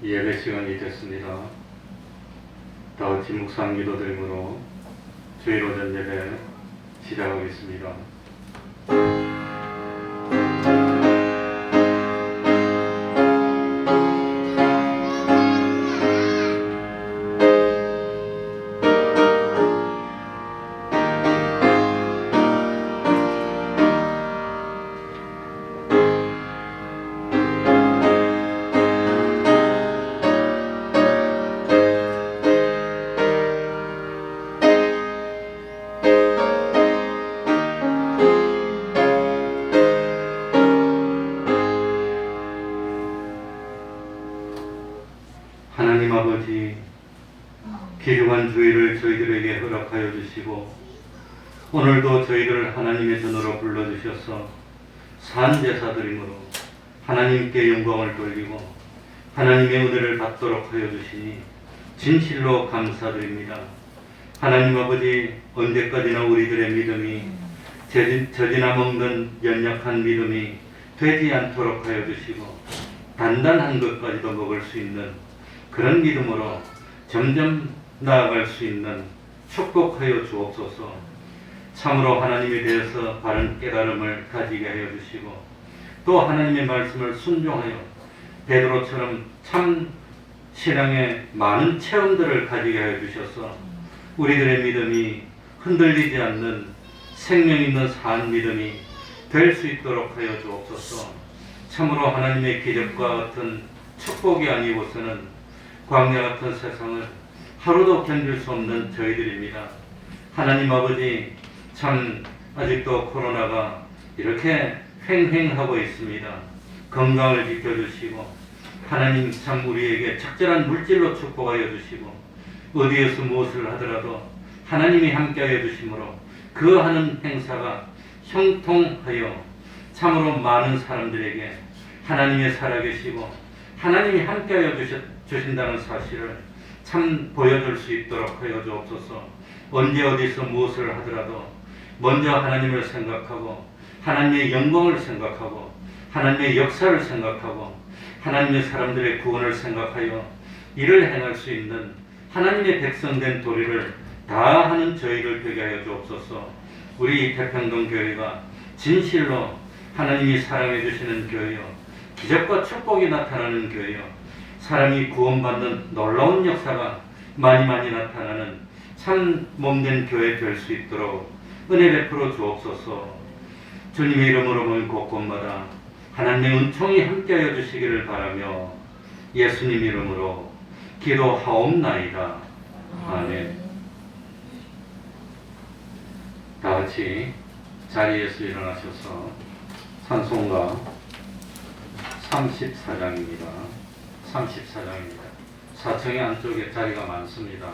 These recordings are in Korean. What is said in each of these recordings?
예배 시간이 됐습니다. 다같이 묵상 기도드림으로 주일 오전 예배 시작하겠습니다. 하나님 아버지, 귀중한 주일을 저희들에게 허락하여 주시고 오늘도 저희들을 하나님의 전으로 불러주셔서 산제사드림으로 하나님께 영광을 돌리고 하나님의 은혜를 받도록 하여 주시니 진실로 감사드립니다. 하나님 아버지, 언제까지나 우리들의 믿음이 젖이나 먹는 연약한 믿음이 되지 않도록 하여 주시고 단단한 것까지도 먹을 수 있는 그런 믿음으로 점점 나아갈 수 있는 축복하여 주옵소서. 참으로 하나님에 대해서 바른 깨달음을 가지게 하여 주시고 또 하나님의 말씀을 순종하여 베드로처럼 참 신앙의 많은 체험들을 가지게 하여 주셔서 우리들의 믿음이 흔들리지 않는 생명 있는 산 믿음이 될 수 있도록 하여 주옵소서. 참으로 하나님의 기적과 같은 축복이 아니고서는 광야 같은 세상을 하루도 견딜 수 없는 저희들입니다. 하나님 아버지, 참 아직도 코로나가 이렇게 횡행하고 있습니다. 건강을 지켜주시고 하나님 참 우리에게 적절한 물질로 축복하여 주시고 어디에서 무엇을 하더라도 하나님이 함께하여 주심으로 그 하는 행사가 형통하여 참으로 많은 사람들에게 하나님의 살아계시고 하나님이 함께하여 주신다는 사실을 참 보여줄 수 있도록 하여 주옵소서. 언제 어디서 무엇을 하더라도 먼저 하나님을 생각하고 하나님의 영광을 생각하고 하나님의 역사를 생각하고 하나님의 사람들의 구원을 생각하여 이를 행할 수 있는 하나님의 백성된 도리를 다하는 저희를 되게 하여 주옵소서. 우리 태평동 교회가 진실로 하나님이 사랑해 주시는 교회요, 기적과 축복이 나타나는 교회요, 사람이 구원받는 놀라운 역사가 많이 나타나는 참 몸된 교회 될 수 있도록 은혜 베풀어 주옵소서. 주님의 이름으로 모인 곳곳마다 하나님의 은총이 함께하여 주시기를 바라며 예수님 이름으로 기도하옵나이다. 아멘. 다같이 자리에서 일어나셔서 찬송가 34장입니다. 34장입니다. 4층의 안쪽에 자리가 많습니다.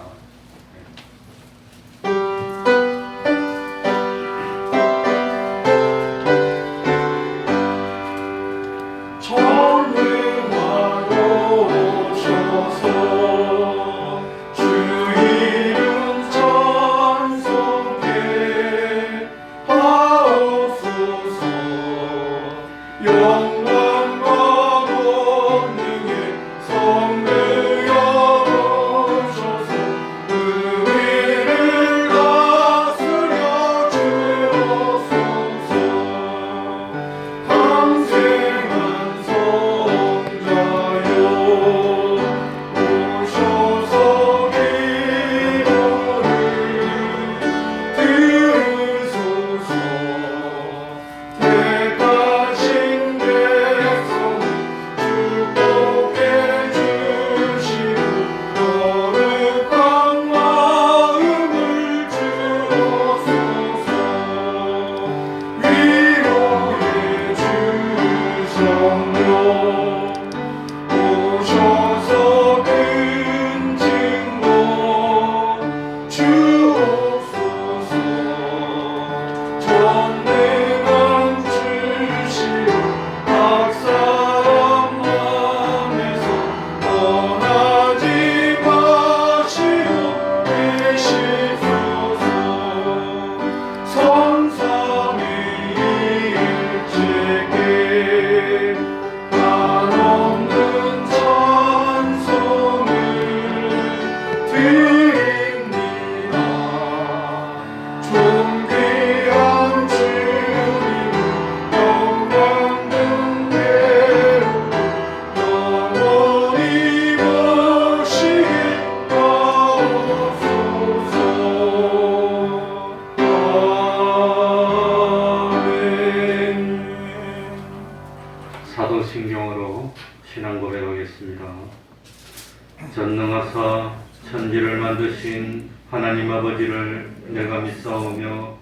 전능하사 천지를 만드신 하나님 아버지를 내가 믿사오며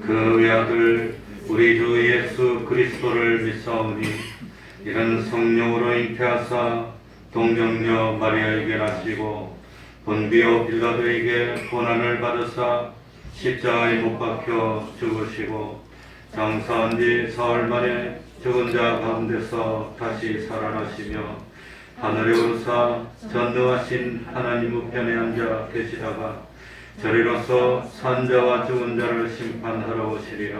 그 외아들 우리 주 예수 그리스도를 믿사오니 이는 성령으로 잉태하사 동정녀 마리아에게 나시고 본디오 빌라도에게 고난을 받으사 십자가에 못 박혀 죽으시고 장사한 지 사흘 만에 죽은 자 가운데서 다시 살아나시며 하늘에 오르사 전능하신 하나님 우편에 앉아 계시다가 저리로서 산자와 죽은 자를 심판하러 오시리라.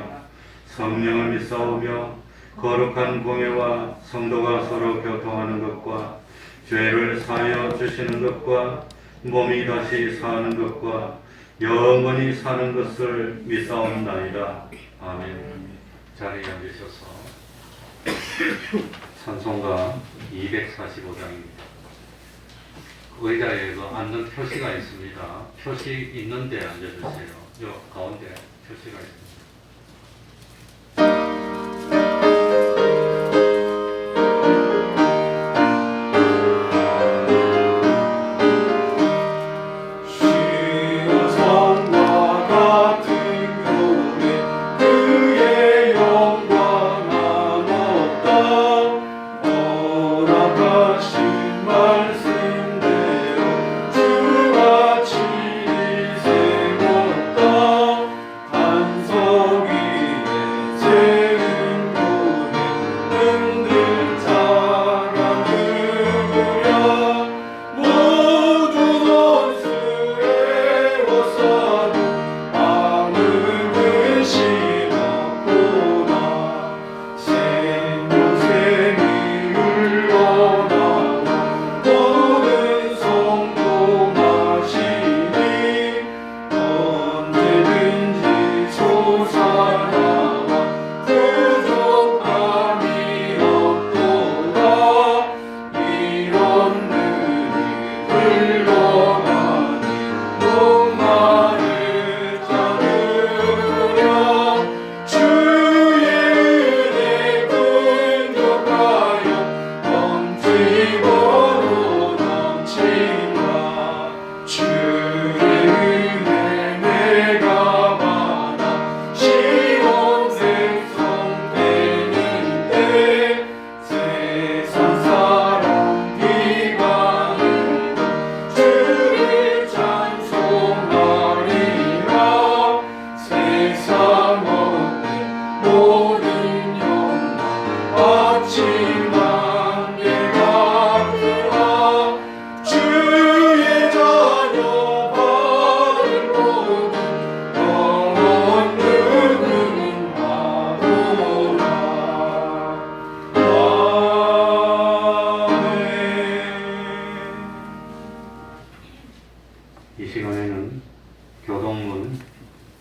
성령을 믿사오며 거룩한 공예와 성도가 서로 교통하는 것과 죄를 사하여 주시는 것과 몸이 다시 사는 것과 영원히 사는 것을 믿사옵나이다. 아멘. 자리에 앉으셔서 찬송가 245장입니다. 의자에 앉는 표시가 있습니다. 표시 있는데 앉아주세요. 요 가운데 표시가 있습니다. 이 시간에는 교동문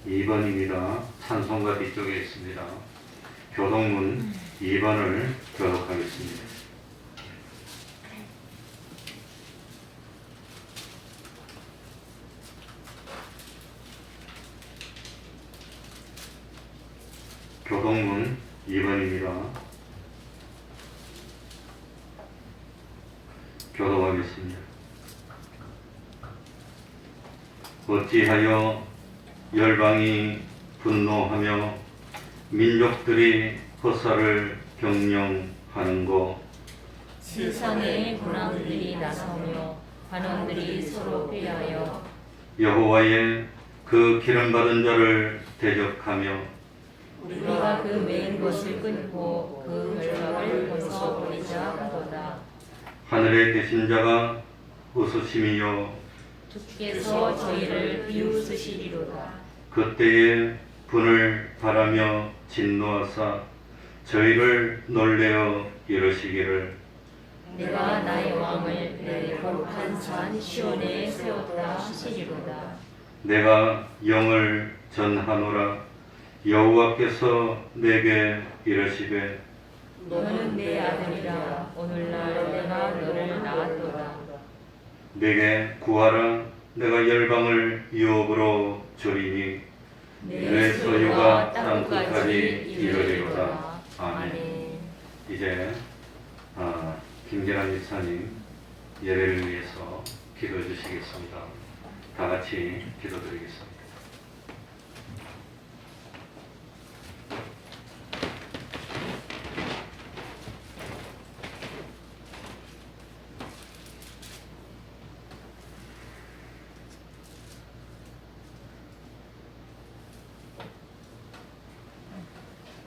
2번입니다. 찬송가 뒤쪽에 있습니다. 교동문 2번을 교독하겠습니다. 교동문 2번입니다. 교독하겠습니다. 어찌하여 열방이 분노하며 민족들이 허사를 경영하는고. 세상의 군왕들이 나서며 관원들이 서로 회하여 여호와의 그 기름받은 자를 대적하며 우리가 그 맨 것을 끊고 그 결박을 벗어버리자 하도다. 하늘에 계신 자가 웃으심이요 주께서 저희를 비웃으시리로다. 그때에 분을 바라며 진노하사 저희를 놀래어 이르시기를 내가 나의 왕을 내 거룩한 산 시온에 세웠다 하시리로다. 내가 영을 전하노라. 여호와께서 내게 이르시되 너는 내 아들이라. 오늘날 내가 너를 낳았도다. 내게 구하라. 내가 열방을 유업으로 주리니 내 소유가 땅 끝까지 이르리로다. 아멘. 이제 김계란 집사님 예배를 위해서 기도해 주시겠습니다. 다 같이 기도드리겠습니다.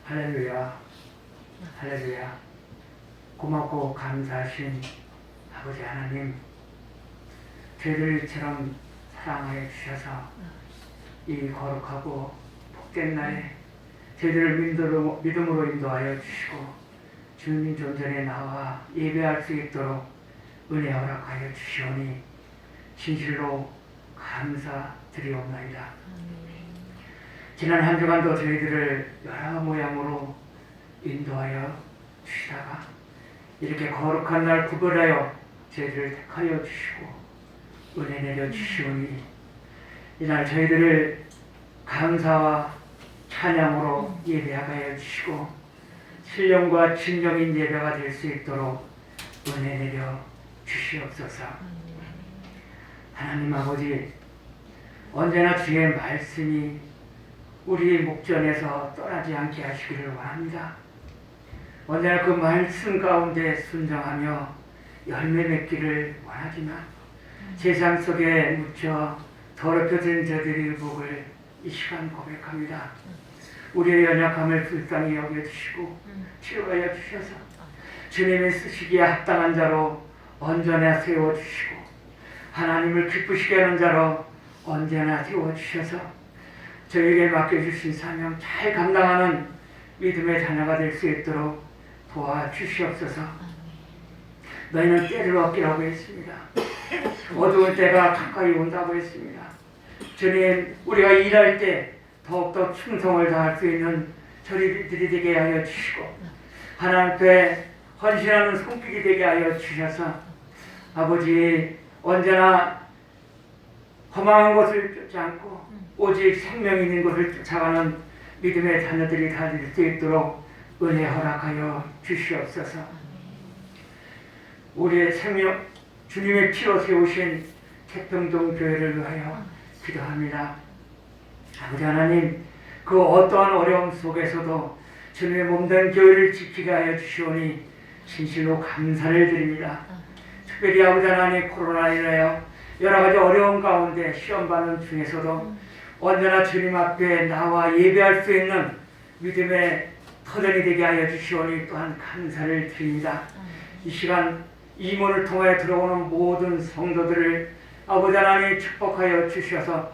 할렐루야, 할렐루야. 고맙고 감사하신 아버지 하나님, 저희들처럼 사랑하여 주셔서 이 거룩하고 복된 날에 저희들을 믿음으로 인도하여 주시고 주님 존전에 나와 예배할 수 있도록 은혜 허락하여 주시오니 진실로 감사드리옵나이다. 지난 한 주간도 저희들을 여러 모양으로 인도하여 주시다가 이렇게 거룩한 날 구별하여 저희들을 택하여 주시고 은혜 내려 주시오니 이날 저희들을 감사와 찬양으로 예배하여 주시고 신령과 진정인 예배가 될 수 있도록 은혜 내려 주시옵소서. 하나님 아버지, 언제나 주의 말씀이 우리 목전에서 떠나지 않게 하시기를 원합니다. 언제나 그 말씀 가운데 순종하며 열매 맺기를 원하지만 세상 속에 묻혀 더럽혀진 저들의 복을 이 시간 고백합니다. 우리의 연약함을 불쌍히 여겨주시고 치료하여 주셔서 주님의 쓰시기에 합당한 자로 언제나 세워주시고 하나님을 기쁘시게 하는 자로 언제나 세워주셔서 저에게 맡겨주신 사명 잘 감당하는 믿음의 자녀가 될 수 있도록 도와주시옵소서. 너희는 때를 얻기라고 했습니다. 어두운 때가 가까이 온다고 했습니다. 주님, 우리가 일할 때 더욱더 충성을 다할 수 있는 저희들이 되게 하여 주시고 하나님 앞에 헌신하는 손길이 되게 하여 주셔서 아버지, 언제나 허망한 것을 쫓지 않고 오직 생명 있는 것을 쫓아가는 믿음의 자녀들이 다 될 수 있도록 은혜 허락하여 주시옵소서. 우리의 생명, 주님의 피로 세우신 태평동 교회를 위하여 기도합니다. 아버지 하나님, 그 어떠한 어려움 속에서도 주님의 몸된 교회를 지키게 하여 주시오니 진실로 감사를 드립니다. 특별히 아버지 하나님, 코로나 인하여 여러 가지 어려움 가운데 시험받는 중에서도 언제나 주님 앞에 나와 예배할 수 있는 믿음의 터전이 되게 하여 주시오니 또한 감사를 드립니다. 이 시간 이문을 통하여 들어오는 모든 성도들을 아버지 하나님 축복하여 주셔서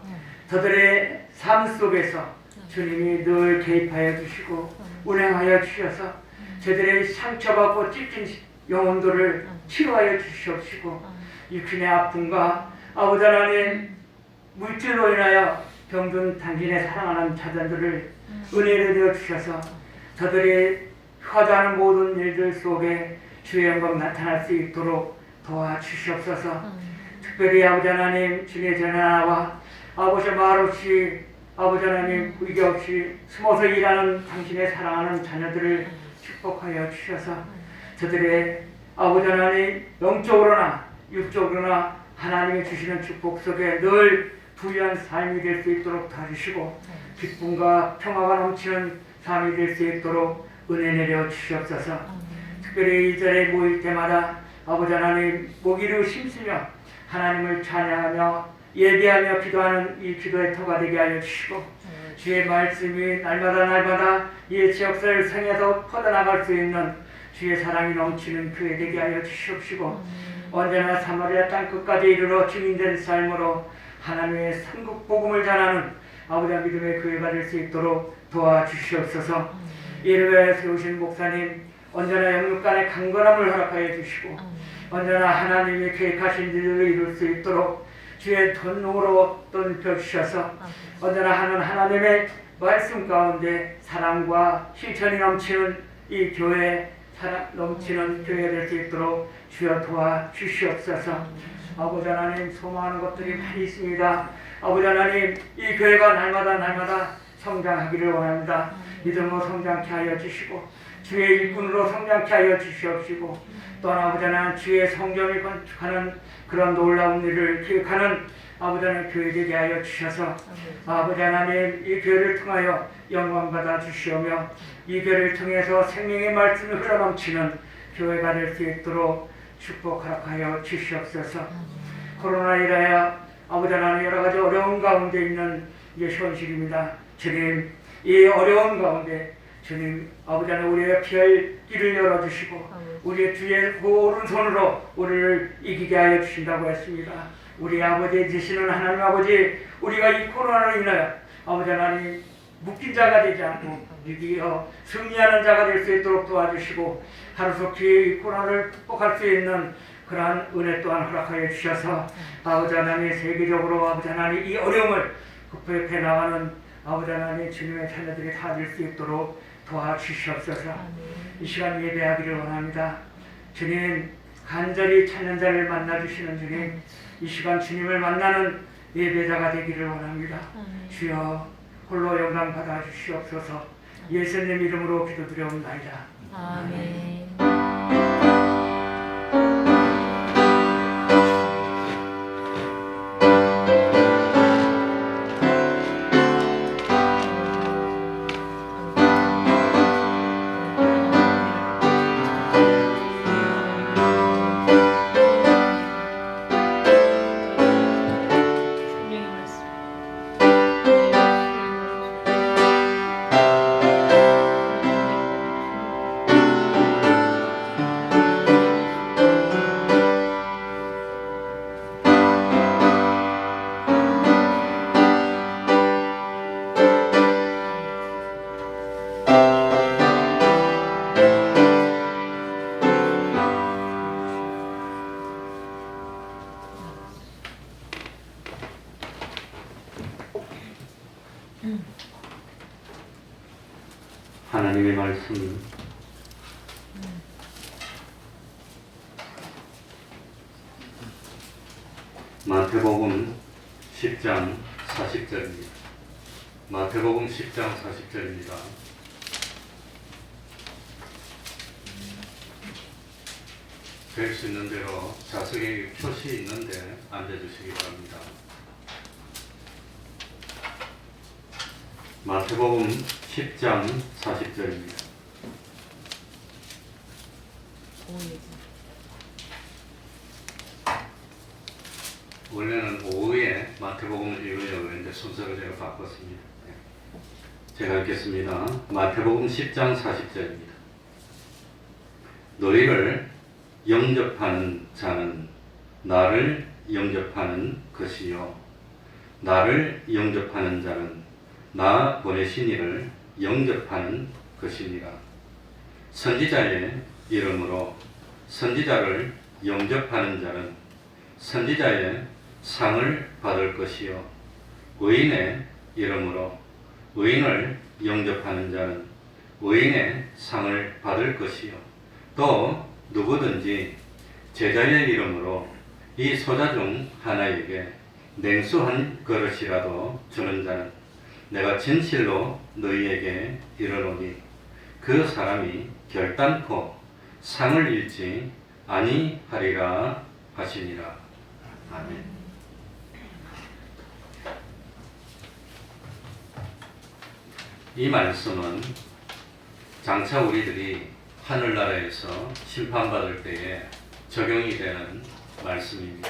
저들의 삶 속에서 주님이 늘 개입하여 주시고 운행하여 주셔서 저들의 상처받고 찢긴 영혼들을 치유하여 주시옵시고 육신의 아픔과 아버지 하나님 물질로 인하여 병든 당신의 사랑하는 자들을 은혜를 되어 주셔서 저들이 화자하는 모든 일들 속에 주의 영광 나타날 수 있도록 도와주시옵소서. 특별히 아버지 하나님 주님의 전하와 아버지 말없이 아버지 하나님 위기 없이 숨어서 일하는 당신의 사랑하는 자녀들을 축복하여 주셔서 저들의 아버지 하나님 영적으로나 육적으로나 하나님이 주시는 축복 속에 늘 부유한 삶이 될 수 있도록 도와주시고 기쁨과 평화가 넘치는 삶이 될 수 있도록 은혜 내려 주시옵소서. 특별히 이 자리에 모일 때마다 아버지 하나님 모기를 심으며 하나님을 찬양하며 예배하며 기도하는 이 기도의 터가 되게 하여 주시고 주의 말씀이 날마다 이 지역사회를 성에서 퍼져나갈 수 있는 주의 사랑이 넘치는 교회 되게 하여 주시옵시고 언제나 사마리아 땅 끝까지 이르러 증인된 삶으로 하나님의 삼국 복음을 전하는 아버지 믿음의 교회가 될 수 있도록 도와주시옵소서. 이를 위하여 세우신 목사님 언제나 영육간의 강건함을 허락하여 주시고 언제나 하나님이 계획하신 일을 이룰 수 있도록 주의 전능으로 던져 주셔서 언제나 하는 하나님의 말씀 가운데 사랑과 실천이 넘치는 이 교회, 사랑 넘치는 교회가 될 수 있도록 주여 도와주시옵소서. 아버지 하나님 소망하는 것들이 많이 있습니다. 아버지 하나님 이 교회가 날마다 성장하기를 원합니다. 믿음으로 성장케 하여 주시고 주의 일꾼으로 성장케 하여 주시옵시고 또한 아버지 하나님 주의 성전을 건축하는 그런 놀라운 일을 기획하는 아버지 하나님 교회 되게 하여 주셔서 아버지 하나님 이 교회를 통하여 영광 받아 주시오며 이 교회를 통해서 생명의 말씀이 흘러넘치는 교회가 될 수 있도록 축복 허락하여 주시옵소서. 코로나19야 아버지 하나님 여러 가지 어려운 가운데 있는 이게 현실입니다. 주님 이 어려운 가운데 주님 아버지 하나님 우리의 피할 길을 열어주시고 우리의 주의 그 오른손으로 우리를 이기게 하여 주신다고 했습니다. 우리 아버지 되시는 하나님 아버지 우리가 이 코로나로 인하여 아버지 하나님 묶인 자가 되지 않고 드디어 승리하는 자가 될 수 있도록 도와주시고 하루속히 이 코로나를 극복할 수 있는 그러한 은혜 또한 허락하여 주셔서 아버지 하나님 세계적으로 아버지 하나님 이 어려움을 극복해 나가는 아버지 하나님 주님의 자녀들이 다 될 수 있도록 도와주시옵소서. 이 시간 예배하기를 원합니다. 주님 간절히 찾는 자를 만나주시는 주님 이 시간 주님을 만나는 예배자가 되기를 원합니다. 주여 홀로 영광 받아 주시옵소서. 예수님 이름으로 기도드려옵나이다. 아멘. 하나님의 말씀 마태복음 10장 40절입니다. 마태복음 10장 40절입니다. 될 수 있는 대로 좌석에 표시 있는데 앉아주시기 바랍니다. 마태복음 10장 40절입니다. 원래는 오후에 마태복음을 읽으려고 했는데 순서를 제가 바꿨습니다. 제가 읽겠습니다. 마태복음 10장 40절입니다. 너희를 영접하는 자는 나를 영접하는 것이요 나를 영접하는 자는 나 보내신 이를 영접하는 것이니라. 선지자의 이름으로 선지자를 영접하는 자는 선지자의 상을 받을 것이요 의인의 이름으로 의인을 영접하는 자는 의인의 상을 받을 것이요 또 누구든지 제자의 이름으로 이 소자 중 하나에게 냉수 한 그릇이라도 주는 자는 내가 진실로 너희에게 이르노니 그 사람이 결단코 상을 잃지 아니하리라 하시니라. 아멘. 이 말씀은 장차 우리들이 하늘나라에서 심판받을 때에 적용이 되는 말씀입니다.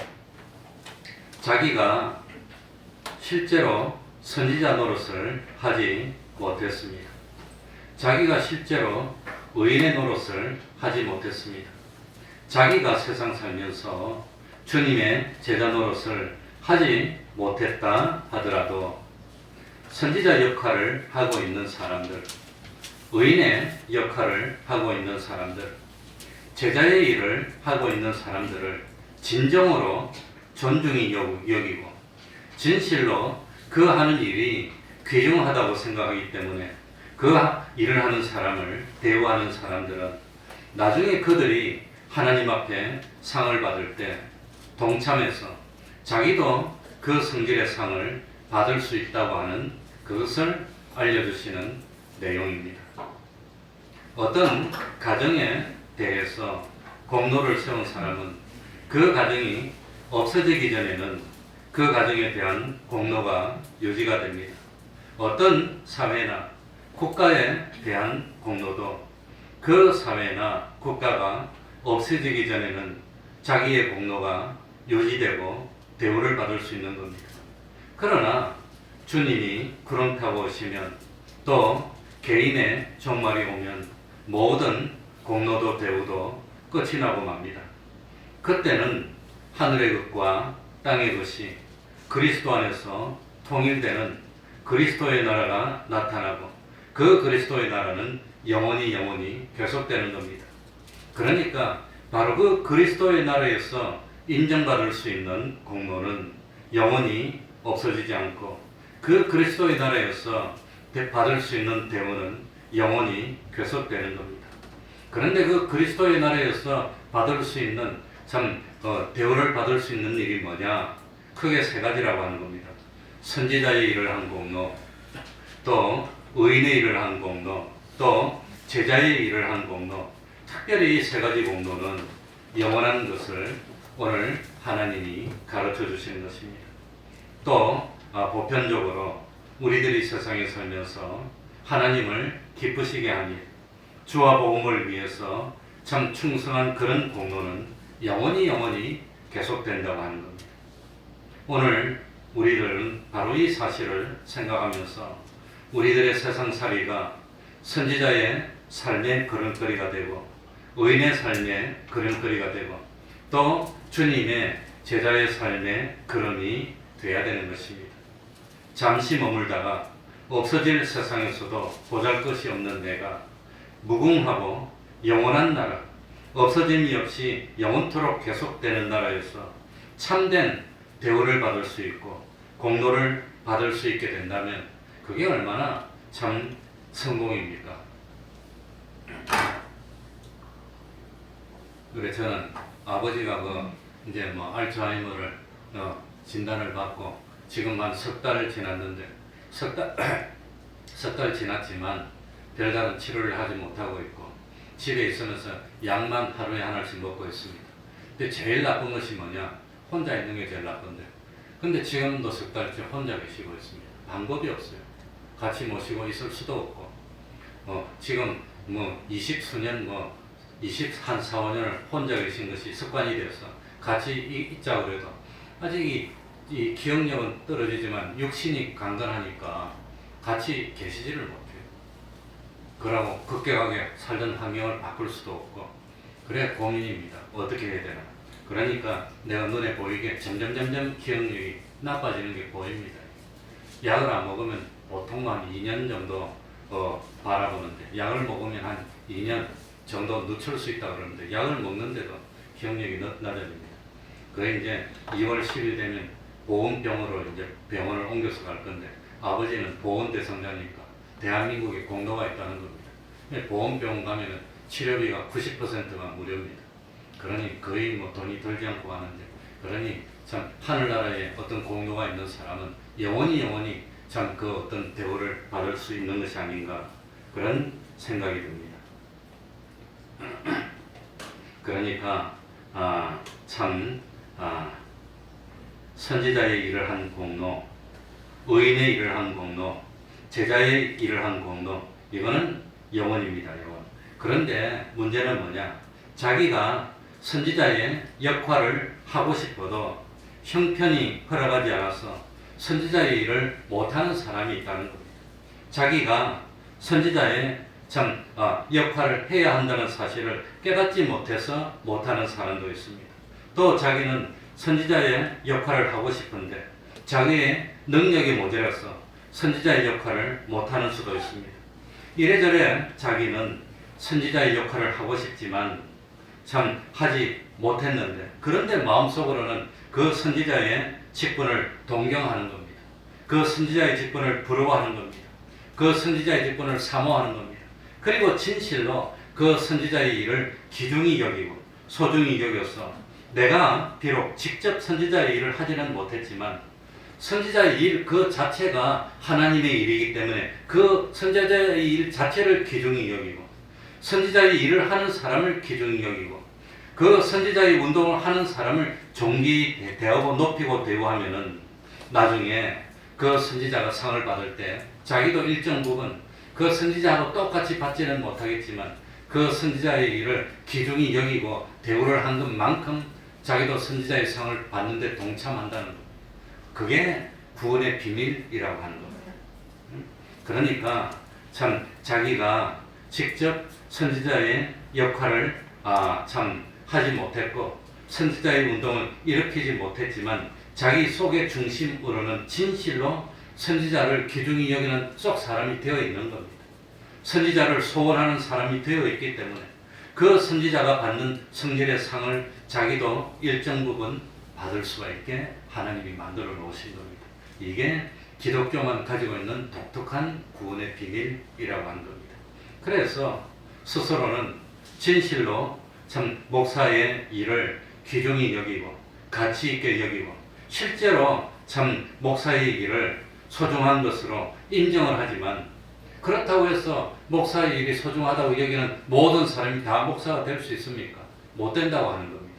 자기가 실제로 선지자 노릇을 하지 못했습니다. 자기가 실제로 의인의 노릇을 하지 못했습니다. 자기가 세상 살면서 주님의 제자 노릇을 하지 못했다 하더라도 선지자 역할을 하고 있는 사람들, 의인의 역할을 하고 있는 사람들, 제자의 일을 하고 있는 사람들을 진정으로 존중히 여기고 진실로 그 하는 일이 귀중하다고 생각하기 때문에 그 일을 하는 사람을 대우하는 사람들은 나중에 그들이 하나님 앞에 상을 받을 때 동참해서 자기도 그 성질의 상을 받을 수 있다고 하는 그것을 알려주시는 내용입니다. 어떤 가정에 대해서 공로를 세운 사람은 그 가정이 없어지기 전에는 그 가정에 대한 공로가 유지가 됩니다. 어떤 사회나 국가에 대한 공로도 그 사회나 국가가 없어지기 전에는 자기의 공로가 유지되고 대우를 받을 수 있는 겁니다. 그러나 주님이 구름 타고 오시면 또 개인의 종말이 오면 모든 공로도 대우도 끝이 나고 맙니다. 그때는 하늘의 것과 땅의 것이 그리스도 안에서 통일되는 그리스도의 나라가 나타나고 그 그리스도의 나라는 영원히 계속되는 겁니다. 그러니까 바로 그 그리스도의 나라에서 인정받을 수 있는 공로는 영원히 없어지지 않고 그 그리스도의 나라에서 받을 수 있는 대우는 영원히 계속되는 겁니다. 그런데 그 그리스도의 나라에서 받을 수 있는 대우를 받을 수 있는 일이 뭐냐? 크게 세 가지라고 하는 겁니다. 선지자의 일을 한 공로, 또 의인의 일을 한 공로, 또 제자의 일을 한 공로. 특별히 이 세 가지 공로는 영원한 것을 오늘 하나님이 가르쳐 주시는 것입니다. 또 보편적으로 우리들이 세상에 살면서 하나님을 기쁘시게 하니 주와 복음을 위해서 참 충성한 그런 공로는 영원히 계속된다고 하는 겁니다. 오늘 우리들은 바로 이 사실을 생각하면서 우리들의 세상살이가 선지자의 삶의 걸음걸이가 되고 의인의 삶의 걸음걸이가 되고 또 주님의 제자의 삶의 걸음이 되어야 되는 것입니다. 잠시 머물다가 없어질 세상에서도 보잘것이 없는 내가 무궁하고 영원한 나라, 없어짐이 없이 영원토록 계속되는 나라에서 참된 대우를 받을 수 있고 공로를 받을 수 있게 된다면 그게 얼마나 참 성공입니까? 그래 저는 아버지가 이제 알츠하이머를 진단을 받고 지금 한 석 달을 지났는데 석 달 지났지만 별다른 치료를 하지 못하고 있고 집에 있으면서 약만 하루에 하나씩 먹고 있습니다. 근데 제일 나쁜 것이 뭐냐? 혼자 있는 게 제일 나쁜데. 근데 지금도 석 달째 혼자 계시고 있습니다. 방법이 없어요. 같이 모시고 있을 수도 없고 지금 20수년 20한 4, 5년을 혼자 계신 것이 습관이 되어서 같이 있자고 그래도 아직 이 기억력은 떨어지지만 육신이 강건하니까 같이 계시지를 못해요. 그러고 급격하게 살던 환경을 바꿀 수도 없고 그래 고민입니다. 어떻게 해야 되나. 그러니까 내가 눈에 보이게 점점 기억력이 나빠지는 게 보입니다. 약을 안 먹으면 보통 한 2년 정도 바라보는데 약을 먹으면 한 2년 정도 늦출 수 있다고 그러는데 약을 먹는데도 기억력이 낮아집니다. 그래 이제 2월 10일 되면 보건병으로 이제 병원을 옮겨서 갈 건데 아버지는 보건대상자니까 대한민국에 공로가 있다는 겁니다. 보건병원 가면은 치료비가 90%가 무료입니다. 그러니 거의 돈이 들지 않고 가는데 그러니 참 하늘나라에 어떤 공로가 있는 사람은 영원히 참 그 어떤 대우를 받을 수 있는 것이 아닌가 그런 생각이 듭니다. 그러니까 선지자의 일을 한 공로, 의인의 일을 한 공로, 제자의 일을 한 공로 이거는 영원입니다. 영원. 그런데 문제는 뭐냐? 자기가 선지자의 역할을 하고 싶어도 형편이 허락하지 않아서 선지자의 일을 못하는 사람이 있다는 겁니다. 자기가 선지자의 역할을 해야 한다는 사실을 깨닫지 못해서 못하는 사람도 있습니다. 또 자기는 선지자의 역할을 하고 싶은데 자기의 능력이 모자라서 선지자의 역할을 못하는 수도 있습니다. 이래저래 자기는 선지자의 역할을 하고 싶지만 참 하지 못했는데 그런데 마음속으로는 그 선지자의 직분을 동경하는 겁니다. 그 선지자의 직분을 부러워하는 겁니다. 그 선지자의 직분을 사모하는 겁니다. 그리고 진실로 그 선지자의 일을 귀중히 여기고 소중히 여겨서 내가 비록 직접 선지자의 일을 하지는 못했지만 선지자의 일 그 자체가 하나님의 일이기 때문에 그 선지자의 일 자체를 귀중히 여기고 선지자의 일을 하는 사람을 귀중히 여기고 그 선지자의 운동을 하는 사람을 존귀 대하고 높이고 대우하면은 나중에 그 선지자가 상을 받을 때 자기도 일정 부분 그 선지자하고 똑같이 받지는 못하겠지만 그 선지자의 일을 귀중히 여기고 대우를 한 것만큼 자기도 선지자의 상을 받는데 동참한다는 것. 그게 구원의 비밀이라고 하는 겁니다. 그러니까 참 자기가 직접 선지자의 역할을 참 하지 못했고 선지자의 운동을 일으키지 못했지만 자기 속의 중심으로는 진실로 선지자를 귀중히 여기는 속 사람이 되어 있는 겁니다. 선지자를 소원하는 사람이 되어 있기 때문에 그 선지자가 받는 성결의 상을 자기도 일정 부분 받을 수가 있게 하나님이 만들어 놓으신 겁니다. 이게 기독교만 가지고 있는 독특한 구원의 비밀이라고 하는 겁니다. 그래서 스스로는 진실로 참 목사의 일을 귀중히 여기고 가치 있게 여기고 실제로 참 목사의 일을 소중한 것으로 인정을 하지만 그렇다고 해서 목사의 일이 소중하다고 여기는 모든 사람이 다 목사가 될 수 있습니까? 못 된다고 하는 겁니다.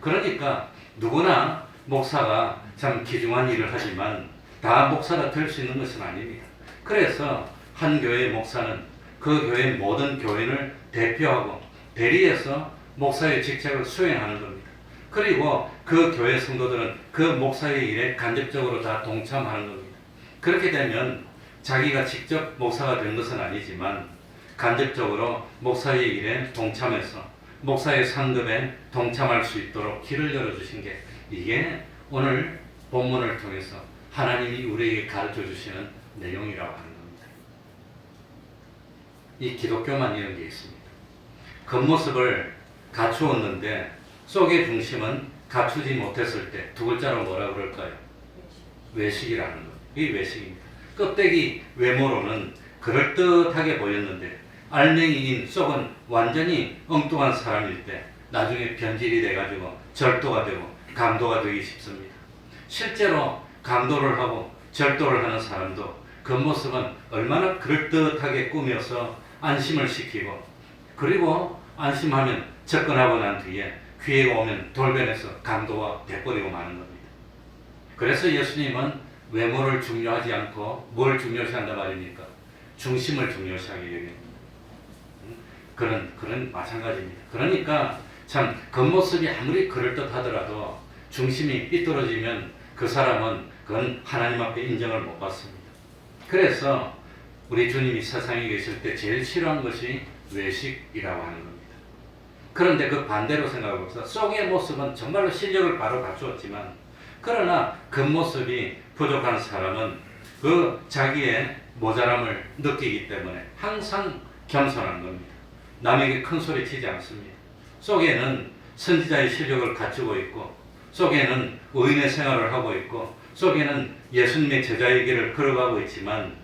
그러니까 누구나 목사가 참 귀중한 일을 하지만 다 목사가 될 수 있는 것은 아닙니다. 그래서 한 교회의 목사는 그 교회의 모든 교인을 대표하고 대리해서 목사의 직책을 수행하는 겁니다. 그리고 그 교회 성도들은 그 목사의 일에 간접적으로 다 동참하는 겁니다. 그렇게 되면 자기가 직접 목사가 된 것은 아니지만 간접적으로 목사의 일에 동참해서 목사의 상급에 동참할 수 있도록 길을 열어주신 게 이게 오늘 본문을 통해서 하나님이 우리에게 가르쳐 주시는 내용이라고 하는 겁니다. 이 기독교만 이런 게 있습니다. 겉모습을 갖추었는데 속의 중심은 갖추지 못했을 때 두 글자로 뭐라 그럴까요? 외식이라는 것. 이게 외식입니다. 껍데기 외모로는 그럴듯하게 보였는데 알맹이인 속은 완전히 엉뚱한 사람일 때 나중에 변질이 돼가지고 절도가 되고 강도가 되기 쉽습니다. 실제로 강도를 하고 절도를 하는 사람도 겉모습은 얼마나 그럴듯하게 꾸며서 안심을 시키고 그리고 안심하면 접근하고 난 뒤에 기회가 오면 돌변해서 강도가 돼버리고 마는 겁니다. 그래서 예수님은 외모를 중요하지 않고 뭘 중요시한다 말입니까? 중심을 중요시하게 여깁니다. 그런 마찬가지입니다. 그러니까 참 겉모습이 아무리 그럴듯하더라도 중심이 삐뚤어지면 그 사람은 그건 하나님 앞에 인정을 못 받습니다. 그래서 우리 주님이 세상에 계실 때 제일 싫어한 것이 외식이라고 하는 겁니다. 그런데 그 반대로 생각해보세요. 속의 모습은 정말로 실력을 바로 갖추었지만 그러나 겉모습이 부족한 사람은 그 자기의 모자람을 느끼기 때문에 항상 겸손한 겁니다. 남에게 큰 소리 치지 않습니다. 속에는 선지자의 실력을 갖추고 있고 속에는 의인의 생활을 하고 있고 속에는 예수님의 제자의 길을 걸어가고 있지만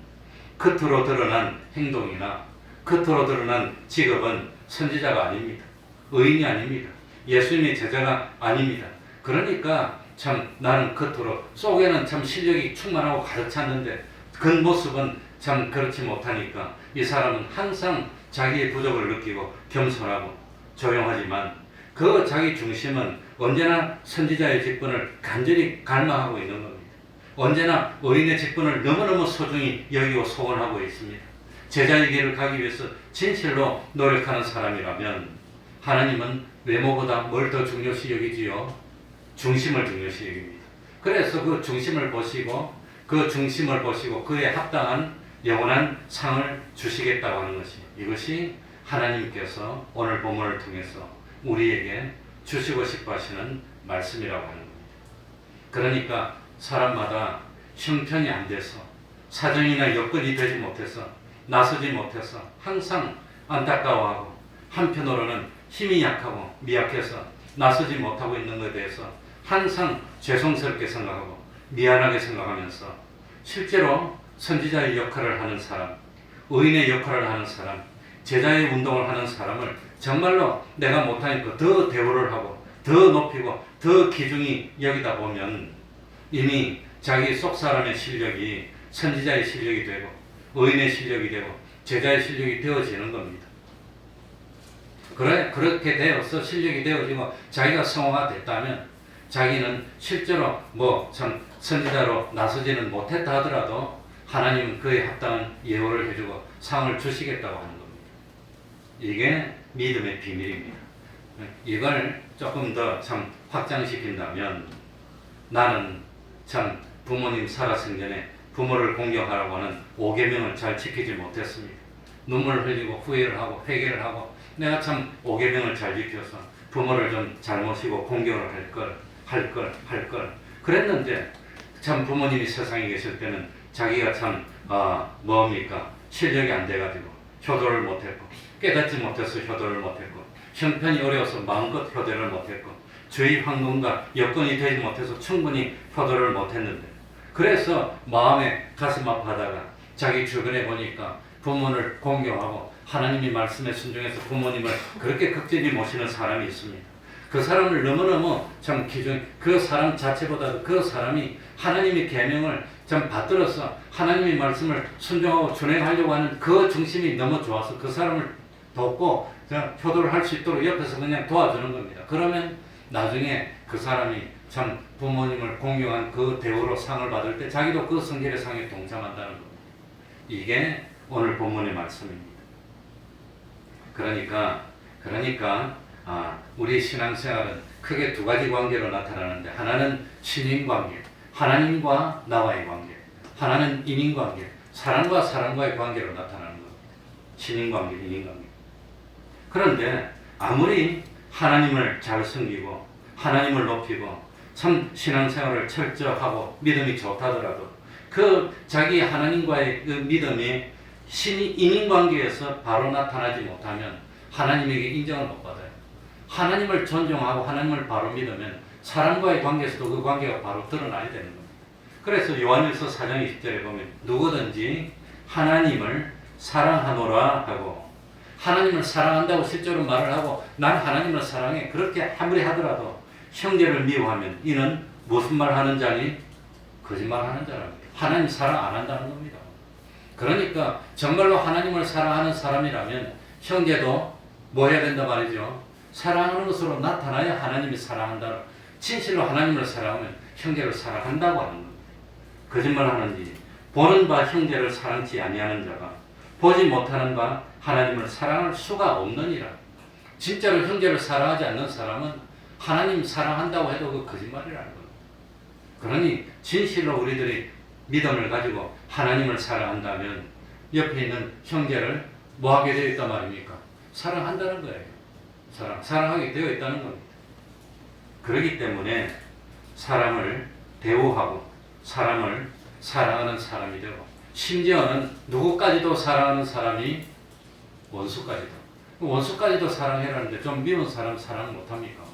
겉으로 드러난 행동이나 겉으로 드러난 직업은 선지자가 아닙니다. 의인이 아닙니다. 예수님의 제자가 아닙니다. 그러니까 참 나는 겉으로 속에는 참 실력이 충만하고 가득 찼는데 겉모습은 참 그렇지 못하니까 이 사람은 항상 자기의 부족을 느끼고 겸손하고 조용하지만 그 자기 중심은 언제나 선지자의 직분을 간절히 갈망하고 있는 겁니다. 언제나 의인의 직분을 너무너무 소중히 여기고 소원하고 있습니다. 제자의 길을 가기 위해서 진실로 노력하는 사람이라면 하나님은 외모보다 뭘 더 중요시 여기지요? 중심을 중요시 여깁니다. 그래서 그 중심을 보시고 그에 합당한 영원한 상을 주시겠다고 하는 것이 이것이 하나님께서 오늘 본문을 통해서 우리에게 주시고 싶어 하시는 말씀이라고 하는 겁니다. 그러니까 사람마다 형편이 안 돼서 사정이나 여건이 되지 못해서 나서지 못해서 항상 안타까워하고 한편으로는 힘이 약하고 미약해서 나서지 못하고 있는 것에 대해서 항상 죄송스럽게 생각하고 미안하게 생각하면서 실제로 선지자의 역할을 하는 사람, 의인의 역할을 하는 사람, 제자의 운동을 하는 사람을 정말로 내가 못하니까 더 대우를 하고 더 높이고 더 귀중히 여기다 보면 이미 자기 속 사람의 실력이 선지자의 실력이 되고 의인의 실력이 되고 제자의 실력이 되어지는 겁니다. 그렇게 되어서 실력이 되어지고 자기가 성화가 됐다면 자기는 실제로 뭐 참 선지자로 나서지는 못했다 하더라도 하나님은 그에 합당한 예우를 해주고 상을 주시겠다고 하는 겁니다. 이게 믿음의 비밀입니다. 이걸 조금 더 참 확장시킨다면 나는 참 부모님 살아생전에 부모를 공경하라고 하는 5계명을 잘 지키지 못했습니다. 눈물 흘리고 후회를 하고 회개를 하고 내가 참 5계명을 잘 지켜서 부모를 좀 잘 모시고 공경을 할 걸 그랬는데 참 부모님이 세상에 계실 때는 자기가 참 뭡니까 실력이 안 돼가지고 효도를 못했고 깨닫지 못해서 효도를 못했고 형편이 어려워서 마음껏 효도를 못했고 주의 환경과 여건이 되지 못해서 충분히 효도를 못했는데 그래서 마음에 가슴 아파하다가 자기 주변에 보니까 부모를 공경하고 하나님의 말씀에 순종해서 부모님을 그렇게 극진히 모시는 사람이 있습니다. 그 사람을 너무너무 참 그 사람 자체보다도 그 사람이 하나님의 계명을 참 받들어서 하나님의 말씀을 순종하고 준행하려고 하는 그 중심이 너무 좋아서 그 사람을 돕고 효도를 할 수 있도록 옆에서 그냥 도와주는 겁니다. 그러면 나중에 그 사람이 참 부모님을 공경한 그 대우로 상을 받을 때 자기도 그 성결의 상에 동참한다는 겁니다. 이게 오늘 본문의 말씀입니다. 그러니까 우리 신앙생활은 크게 두 가지 관계로 나타나는데 하나는 신인관계, 하나님과 나와의 관계, 하나는 인인관계, 사람과 사람과의 관계로 나타나는 겁니다. 신인관계, 인인관계. 그런데 아무리 하나님을 잘 섬기고 하나님을 높이고 참 신앙생활을 철저하고 믿음이 좋다더라도 그 자기 하나님과의 그 믿음이 인인관계에서 바로 나타나지 못하면 하나님에게 인정을 못 받아요. 하나님을 존중하고 하나님을 바로 믿으면 사람과의 관계에서도 그 관계가 바로 드러나야 되는 겁니다. 그래서 요한일서 4장 20절에 보면 누구든지 하나님을 사랑하노라 하고 하나님을 사랑한다고 실제로 말을 하고 난 하나님을 사랑해 그렇게 아무리 하더라도 형제를 미워하면 이는 무슨 말 하는 자니? 거짓말하는 자랍니다. 하나님 사랑 안 한다는 겁니다. 그러니까 정말로 하나님을 사랑하는 사람이라면 형제도 뭐 해야 된다 말이죠. 사랑하는 것으로 나타나야 하나님이 사랑한다. 진실로 하나님을 사랑하면 형제를 사랑한다고 하는 겁니다. 거짓말하는지 보는 바 형제를 사랑치 아니하는 자가 보지 못하는 바 하나님을 사랑할 수가 없느니라. 진짜로 형제를 사랑하지 않는 사람은 하나님 사랑한다고 해도 그 거짓말이라는 겁니다. 그러니 진실로 우리들이 믿음을 가지고 하나님을 사랑한다면 옆에 있는 형제를 뭐 하게 되어 있단 말입니까? 사랑한다는 거예요. 사랑하게 되어 있다는 겁니다. 그렇기 때문에 사람을 대우하고 사람을 사랑하는 사람이 되고 심지어는 누구까지도 사랑하는 사람이 원수까지도 사랑해라는데 좀 미운 사람 사랑 못합니까?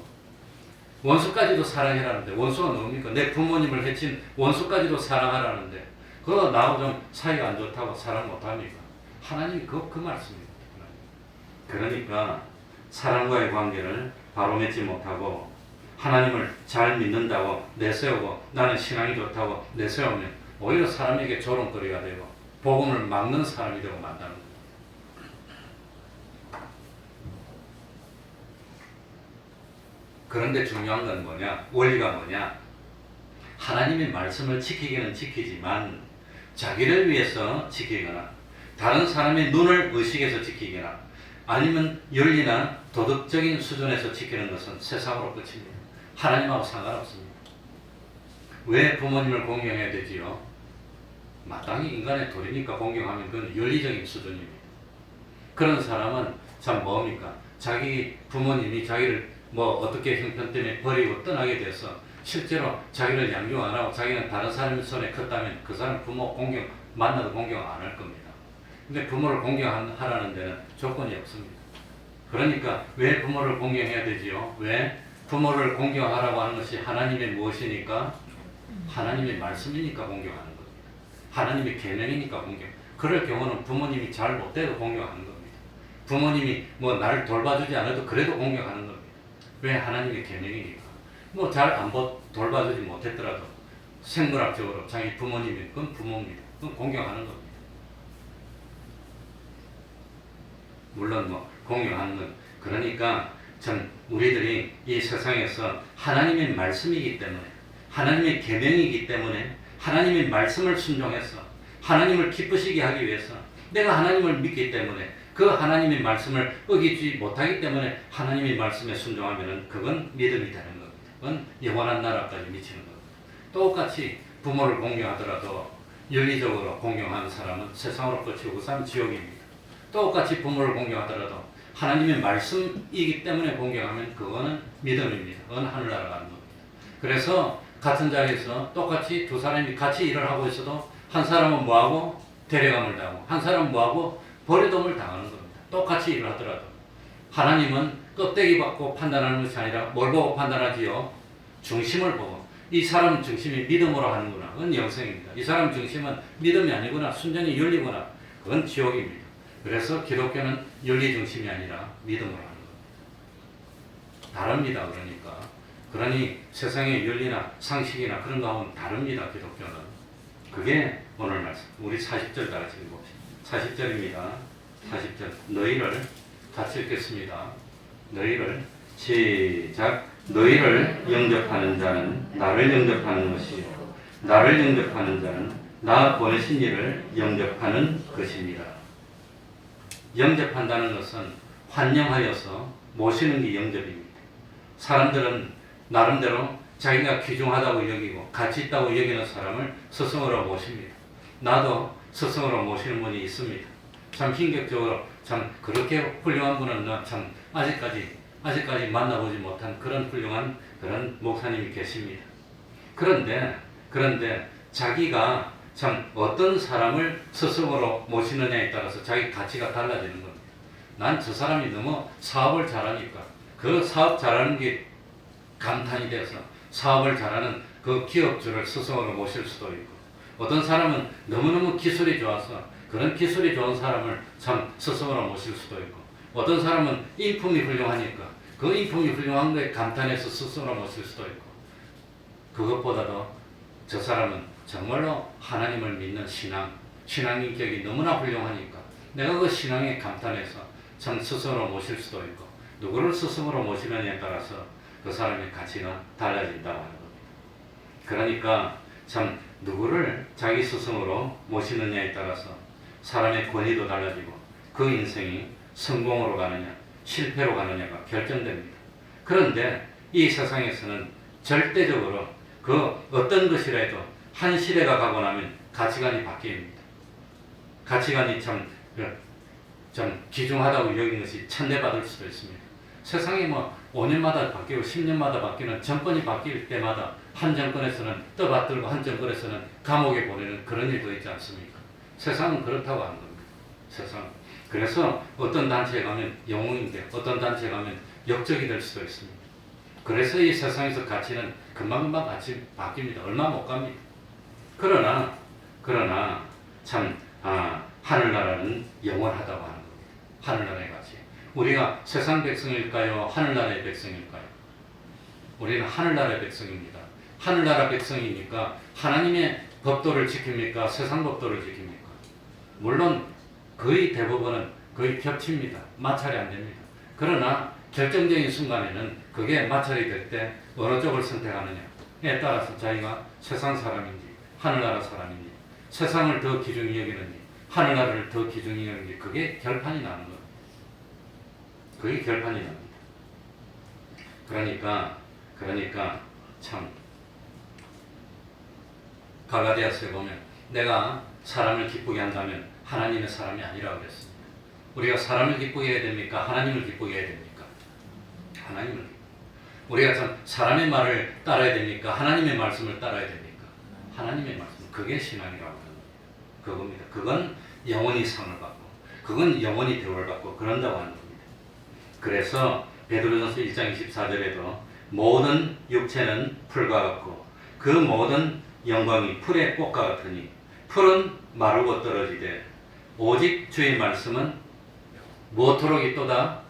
원수까지도 사랑해라는데 원수가 뭡니까? 내 부모님을 해친 원수까지도 사랑하라는데 그거 나하고 좀 사이가 안 좋다고 사랑 못합니까? 하나님이 그 말씀입니다. 그러니까 사람과의 관계를 바로 맺지 못하고 하나님을 잘 믿는다고 내세우고 나는 신앙이 좋다고 내세우면 오히려 사람에게 조롱거리가 되고 복음을 막는 사람이 되고 만다는 겁니다. 그런데 중요한 건 뭐냐? 원리가 뭐냐? 하나님의 말씀을 지키기는 지키지만 자기를 위해서 지키거나 다른 사람의 눈을 의식해서 지키거나 아니면 윤리나 도덕적인 수준에서 지키는 것은 세상으로 끝입니다. 하나님하고 상관없습니다. 왜 부모님을 공경해야 되지요? 마땅히 인간의 도리니까 공경하면 그건 윤리적인 수준입니다. 그런 사람은 참 뭡니까? 자기 부모님이 자기를 뭐 어떻게 형편 때문에 버리고 떠나게 돼서 실제로 자기를 양육 안 하고 자기는 다른 사람 손에 컸다면 그 사람 부모 공경 만나도 공경 안 할 겁니다. 근데 부모를 공경하라는 데는 조건이 없습니다. 그러니까 왜 부모를 공경해야 되지요? 왜? 부모를 공경하라고 하는 것이 하나님의 무엇이니까? 하나님의 말씀이니까 공경하는 겁니다. 하나님의 계명이니까 공경. 그럴 경우는 부모님이 잘 못돼도 공경하는 겁니다. 부모님이 뭐 나를 돌봐주지 않아도 그래도 공경하는 겁니다. 왜? 하나님의 계명이니까. 뭐 잘 안 돌봐주지 못했더라도 생물학적으로 자기 부모님이 그건 부모입니다. 그건 공경하는 겁니다. 물론 뭐 공경하는 건 그러니까 참 우리들이 이 세상에서 하나님의 말씀이기 때문에 하나님의 계명이기 때문에 하나님의 말씀을 순종해서 하나님을 기쁘시게 하기 위해서 내가 하나님을 믿기 때문에 그 하나님의 말씀을 어기지 못하기 때문에 하나님의 말씀에 순종하면 그건 믿음이 되는 겁니다. 그건 영원한 나라까지 미치는 겁니다. 똑같이 부모를 공경하더라도 윤리적으로 공경하는 사람은 세상으로 뻗치고 그 사람은 지옥입니다. 똑같이 부모를 공경하더라도 하나님의 말씀이기 때문에 공경하면 그거는 믿음입니다. 그건 하늘나라 가는 겁니다. 그래서 같은 자리에서 똑같이 두 사람이 같이 일을 하고 있어도 한 사람은 뭐하고 데려감을 당하고 한 사람은 뭐하고 버려둠을 당하는 겁니다. 똑같이 일을 하더라도 하나님은 껍데기 받고 판단하는 것이 아니라 뭘 보고 판단하지요? 중심을 보고 이 사람 중심이 믿음으로 하는구나. 그건 영생입니다. 이 사람 중심은 믿음이 아니구나. 순전히 윤리구나. 그건 지옥입니다. 그래서 기독교는 윤리 중심이 아니라 믿음으로 하는 겁니다. 다릅니다. 그러니 세상의 윤리나 상식이나 그런 거 하면 다릅니다. 기독교는. 그게 오늘 말씀. 우리 40절 다 같이 읽어봅시다. 40절입니다. 40절. 너희를 같이 읽겠습니다. 너희를 시작. 너희를 영접하는 자는 나를 영접하는 것이요 나를 영접하는 자는 나 보내신 이를 영접하는 것입니다. 영접한다는 것은 환영하여서 모시는 게 영접입니다. 사람들은 나름대로 자기가 귀중하다고 여기고 가치 있다고 여기는 사람을 스승으로 모십니다. 나도 스승으로 모시는 분이 있습니다. 참 인격적으로 참 그렇게 훌륭한 분은 나 참 아직까지 만나보지 못한 그런 훌륭한 그런 목사님이 계십니다. 그런데 자기가 참 어떤 사람을 스승으로 모시느냐에 따라서 자기 가치가 달라지는 겁니다. 난 저 사람이 너무 사업을 잘하니까 그 사업 잘하는 게 감탄이 돼서 사업을 잘하는 그 기업주를 스승으로 모실 수도 있고 어떤 사람은 너무너무 기술이 좋아서 그런 기술이 좋은 사람을 참 스승으로 모실 수도 있고 어떤 사람은 인품이 훌륭하니까 그 인품이 훌륭한 거에 감탄해서 스승으로 모실 수도 있고 그것보다도 저 사람은 정말로 하나님을 믿는 신앙 인격이 너무나 훌륭하니까 내가 그 신앙에 감탄해서 참 스승으로 모실 수도 있고 누구를 스승으로 모시느냐에 따라서 그 사람의 가치가 달라진다고 하는 겁니다. 그러니까 참 누구를 자기 스승으로 모시느냐에 따라서 사람의 권위도 달라지고 그 인생이 성공으로 가느냐 실패로 가느냐가 결정됩니다. 그런데 이 세상에서는 절대적으로 그 어떤 것이라도 한 시대가 가고 나면 가치관이 바뀝니다. 가치관이 참 귀중하다고 여긴 것이 천대받을 수도 있습니다. 세상이 뭐 5년마다 바뀌고 10년마다 바뀌는 정권이 바뀔 때마다 한 정권에서는 떠받들고 한 정권에서는 감옥에 보내는 그런 일도 있지 않습니까? 세상은 그렇다고 하는 겁니다. 세상. 그래서 어떤 단체에 가면 영웅인데 어떤 단체에 가면 역적이 될 수도 있습니다. 그래서 이 세상에서 가치는 금방금방 같이 바뀝니다. 얼마 못 갑니다. 그러나 참 하늘나라는 영원하다고 하는 겁니다. 하늘나라의 가치. 우리가 세상 백성일까요? 하늘나라의 백성일까요? 우리는 하늘나라의 백성입니다. 하늘나라 백성이니까 하나님의 법도를 지킵니까? 세상 법도를 지킵니까? 물론 거의 대부분은 거의 겹칩니다. 마찰이 안 됩니다. 그러나 결정적인 순간에는 그게 마찰이 될 때 어느 쪽을 선택하느냐에 따라서 자기가 세상 사람인지 하늘나라 사람인지 세상을 더 귀중히 여기는지 하늘나라를 더 귀중히 여기는지 그게 결판이 나는 겁니다. 그게 결판이 납니다. 그러니까 참 갈라디아서에 보면 내가 사람을 기쁘게 한다면 하나님의 사람이 아니라고 그랬습니다. 우리가 사람을 기쁘게 해야 됩니까? 하나님을 기쁘게 해야 됩니까? 하나님을. 우리가 참 사람의 말을 따라야 됩니까? 하나님의 말씀을 따라야 됩니까? 하나님의 말씀. 그게 신앙이라고 하는 겁니다. 그겁니다. 그건 영원히 상을 받고 그건 영원히 대우를 받고 그런다고 하는 겁니다. 그래서 베드로전서 1장 24절에도 모든 육체는 풀과 같고 그 모든 영광이 풀의 꽃과 같으니 풀은 마르고 떨어지되 오직 주의 말씀은 무엇토록 있도다?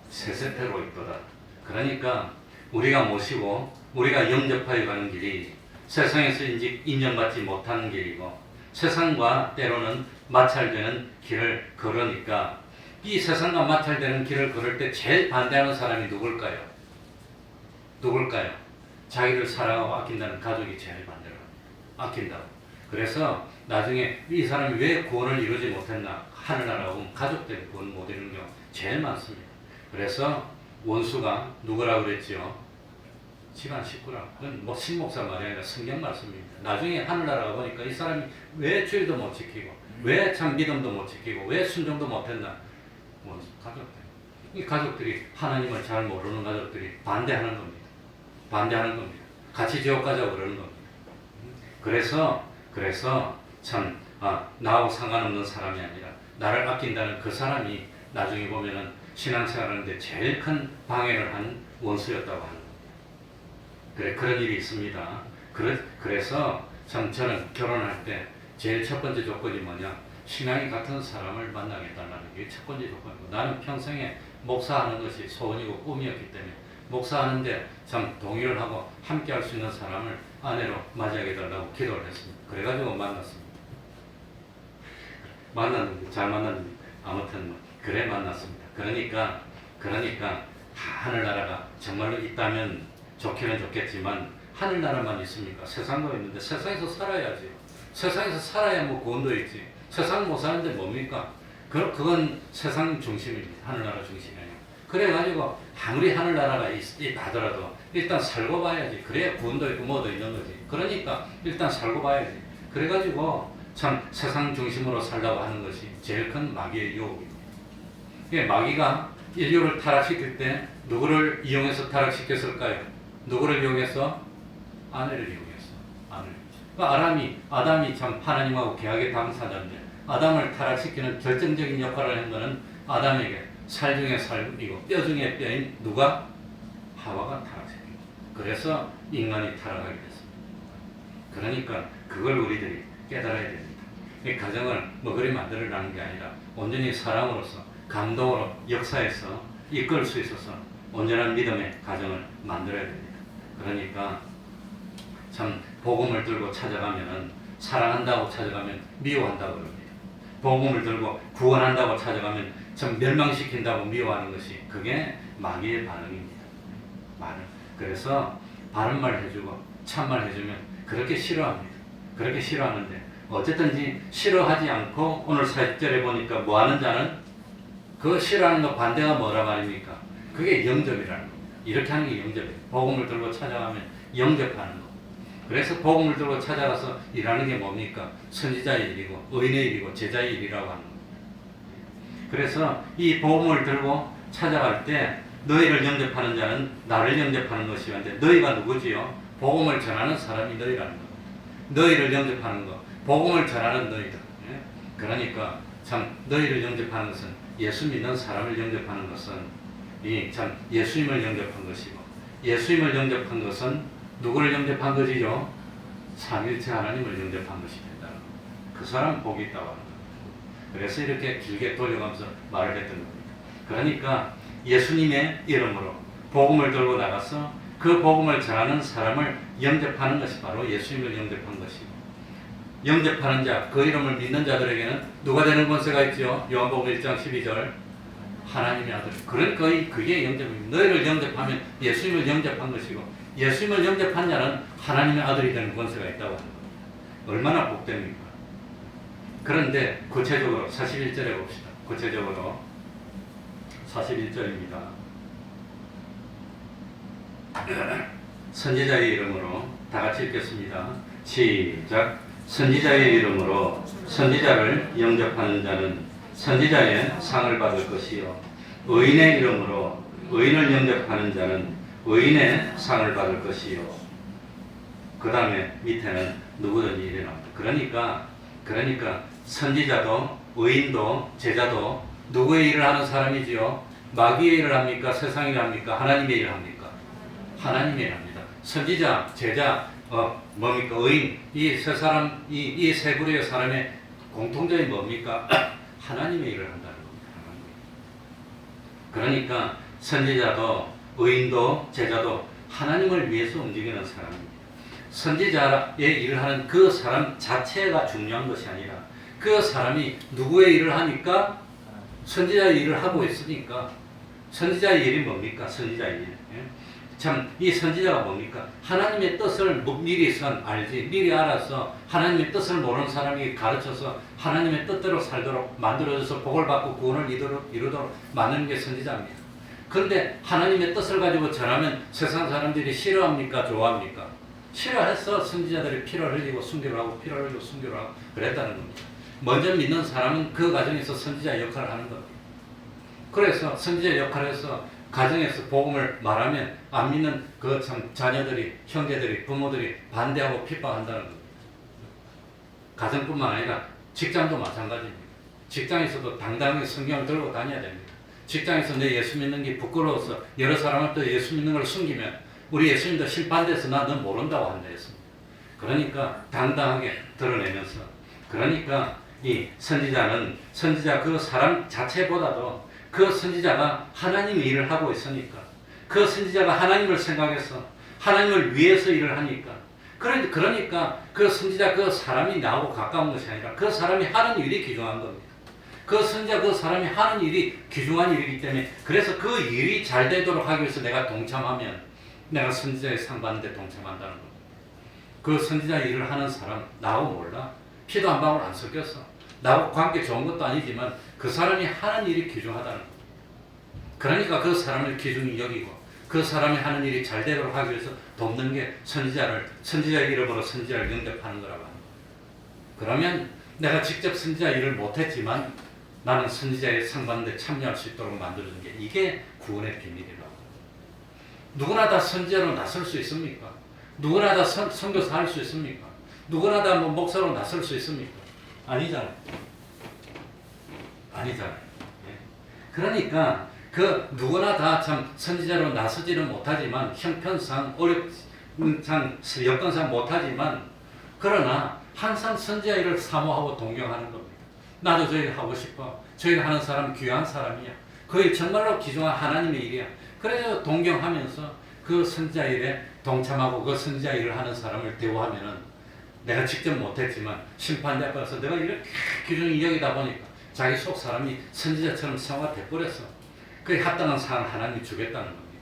세세토록 있도다. 그러니까 우리가 모시고 우리가 영접하여 가는 길이 세상에서 인정받지 못하는 길이고 세상과 때로는 마찰되는 길을 걸으니까 이 세상과 마찰되는 길을 걸을 때 제일 반대하는 사람이 누굴까요? 누굴까요? 자기를 사랑하고 아낀다는 가족이 제일 반대로 아낀다고. 그래서 나중에 이 사람이 왜 구원을 이루지 못했나? 하늘나라가 보면 가족 때문에 구원 못 이루는 경우 제일 많습니다. 그래서 원수가 누구라고 그랬지요? 집안 식구라. 그건 뭐 신목사 말이 아니라 성경 말씀입니다. 나중에 하늘나라가 보니까 이 사람이 왜 주의도 못 지키고 왜 참 믿음도 못 지키고 왜 순종도 못했나? 원수 가족들. 이 가족들이 하나님을 잘 모르는 가족들이 반대하는 겁니다. 반대하는 겁니다. 같이 지옥 가자고 그러는 겁니다. 그래서 참 나하고 상관없는 사람이 아니라 나를 아낀다는 그 사람이 나중에 보면은 신앙생활하는데 제일 큰 방해를 한 원수였다고 하는 겁니다. 그래, 그런 일이 있습니다. 그래서 참 저는 결혼할 때 제일 첫 번째 조건이 뭐냐? 신앙이 같은 사람을 만나겠다는 게 첫 번째 조건이고, 나는 평생에 목사하는 것이 소원이고 꿈이었기 때문에 목사하는데 참 동의를 하고 함께 할 수 있는 사람을 아내로 맞이하게 해달라고 기도를 했습니다. 그래가지고 만났습니다. 만났는데 잘 만났는데 아무튼 뭐 그래 만났습니다. 그러니까 하늘나라가 정말로 있다면 좋기는 좋겠지만 하늘나라만 있습니까? 세상도 있는데 세상에서 살아야지. 세상에서 살아야 뭐 구원도 있지. 세상 못 사는데 뭡니까? 그건 세상 중심입니다. 하늘나라 중심이 아니고. 그래가지고 아무리 하늘나라가 있다 하더라도 일단 살고 봐야지. 그래야 구원도 있고 뭐도 있는 거지. 그러니까 일단 살고 봐야지. 그래가지고 참 세상 중심으로 살라고 하는 것이 제일 큰 마귀의 유혹입니다. 마귀가 인류를 타락시킬 때 누구를 이용해서 타락시켰을까요? 누구를 이용해서? 아내를 이용해서. 아내를. 그러니까 아담이 참 하나님하고 계약의 당사자인데 아담을 타락시키는 결정적인 역할을 한 것은 아담에게 살 중에 살이고 뼈 중에 뼈인 누가? 하와가 타락시킨 것. 그래서 인간이 타락하게 됐습니다. 그러니까 그걸 우리들이 깨달아야 됩니다. 이 가정을 그리 만들어라는 게 아니라 온전히 사랑으로서 감동으로 역사에서 이끌 수 있어서 온전한 믿음의 가정을 만들어야 됩니다. 그러니까 참 복음을 들고 찾아가면은 사랑한다고 찾아가면 미워한다고 그럽니다. 복음을 들고 구원한다고 찾아가면 참 멸망시킨다고 미워하는 것이 그게 마귀의 반응입니다. 그래서 바른 말 해주고 참말 해주면 그렇게 싫어합니다. 그렇게 싫어하는데 어쨌든지 싫어하지 않고 오늘 40절에 보니까 뭐하는 자는 그 싫어하는 거 반대가 뭐라 말입니까? 그게 영접이라는 겁니다. 이렇게 하는 게 영접이에요. 복음을 들고 찾아가면 영접하는 거. 그래서 복음을 들고 찾아가서 일하는 게 뭡니까? 선지자의 일이고 의인의 일이고 제자의 일이라고 하는 겁니다. 그래서 이 복음을 들고 찾아갈 때 너희를 영접하는 자는 나를 영접하는 것이었는데 너희가 누구지요? 복음을 전하는 사람이 너희라는 겁니다. 너희를 영접하는 것, 복음을 전하는 너희들. 그러니까 참 너희를 영접하는 것은 예수 믿는 사람을 영접하는 것은 이 참 예수님을 영접한 것이고 예수님을 영접한 것은 누구를 영접한 것이죠? 삼일체 하나님을 영접한 것이 된다는 겁니다. 그 사람 복이 있다고 하는 겁니다. 그래서 이렇게 길게 돌려가면서 말을 했던 겁니다. 그러니까 예수님의 이름으로 복음을 들고 나가서 그 복음을 전하는 사람을 영접하는 것이 바로 예수님을 영접한 것이고 영접하는 자, 그 이름을 믿는 자들에게는 누가 되는 권세가 있죠? 요한복음 1장 12절 하나님의 아들. 그러니까 그게 영접입니다. 너희를 영접하면 예수님을 영접한 것이고 예수님을 영접한 자는 하나님의 아들이 되는 권세가 있다고 하는 겁니다. 얼마나 복됩니까? 그런데 구체적으로 41절에 봅시다. 구체적으로 41절입니다. 선지자의 이름으로 다 같이 읽겠습니다. 시작. 선지자의 이름으로 선지자를 영접하는 자는 선지자의 상을 받을 것이요 의인의 이름으로 의인을 영접하는 자는 의인의 상을 받을 것이요. 그 다음에 밑에는 누구든지 이래 나옵니다. 그러니까 선지자도 의인도 제자도 누구의 일을 하는 사람이지요? 마귀의 일을 합니까? 세상의 일을 합니까? 하나님의 일을 합니까? 하나님의 일을 합니다. 선지자, 제자, 뭡니까? 의인, 이 세 사람, 이 세 부류의 사람의 공통점이 뭡니까? 하나님의 일을 한다는 겁니다. 그러니까 선지자도 의인도 제자도 하나님을 위해서 움직이는 사람입니다. 선지자의 일을 하는 그 사람 자체가 중요한 것이 아니라 그 사람이 누구의 일을 하니까 선지자의 일을 하고 있으니까 선지자의 일이 뭡니까? 선지자의 일. 참, 이 선지자가 뭡니까? 하나님의 뜻을 미리 알지. 미리 알아서 하나님의 뜻을 모르는 사람이 가르쳐서 하나님의 뜻대로 살도록 만들어져서 복을 받고 구원을 이루도록 만드는 게 선지자입니다. 그런데 하나님의 뜻을 가지고 전하면 세상 사람들이 싫어합니까? 좋아합니까? 싫어해서 선지자들이 피를 흘리고 순교를 하고 피를 흘리고 순교를 하고 그랬다는 겁니다. 먼저 믿는 사람은 그 과정에서 선지자 역할을 하는 겁니다. 그래서 선지자 역할을 해서 가정에서 복음을 말하면 안 믿는 그 참 자녀들이, 형제들이, 부모들이 반대하고 핍박한다는 겁니다. 가정뿐만 아니라 직장도 마찬가지입니다. 직장에서도 당당하게 성경을 들고 다녀야 됩니다. 직장에서 내 예수 믿는 게 부끄러워서 여러 사람한테 예수 믿는 걸 숨기면 우리 예수님도 심판돼서 나 넌 모른다고 한다 했습니다. 그러니까 당당하게 드러내면서 그러니까 이 선지자 그 사람 자체보다도 그 선지자가 하나님의 일을 하고 있으니까 그 선지자가 하나님을 생각해서 하나님을 위해서 일을 하니까 그러니까 그 선지자 그 사람이 나하고 가까운 것이 아니라 그 사람이 하는 일이 귀중한 겁니다. 그 선지자 그 사람이 하는 일이 귀중한 일이기 때문에 그래서 그 일이 잘 되도록 하기 위해서 내가 동참하면 내가 선지자의 상 받는데 동참한다는 겁니다. 그 선지자 일을 하는 사람 나하고 몰라. 피도 한 방울 안 섞였어. 나하고 관계 좋은 것도 아니지만 그 사람이 하는 일이 귀중하다는 겁니다. 그러니까 그 사람을 귀중히 여기고 그 사람이 하는 일이 잘 되도록 하기 위해서 돕는 게 선지자의 이름으로 선지자를 영접하는 거라고 합니다. 그러면 내가 직접 선지자 일을 못했지만 나는 선지자의 상 받는 데 참여할 수 있도록 만들어준 게 이게 구원의 비밀이라고. 누구나 다 선지자로 나설 수 있습니까? 누구나 다 선교사 할 수 있습니까? 누구나 다 목사로 나설 수 있습니까? 아니잖아요. 예. 그러니까 그 누구나 다 참 선지자로 나서지는 못하지만 형편상 여건상 못하지만 그러나 항상 선지자 일을 사모하고 동경하는 겁니다. 나도 저 일 하고 싶어. 저 일 하는 사람 귀한 사람이야. 그 일 정말로 귀중한 하나님의 일이야. 그래서 동경하면서 그 선지자 일에 동참하고 그 선지자 일을 하는 사람을 대우하면은 내가 직접 못했지만 심판대 앞에서 내가 이렇게 귀중히 여기다 보니까 자기 속 사람이 선지자처럼 성화돼 버렸어. 그에 합당한 상을 하나님이 주겠다는 겁니다.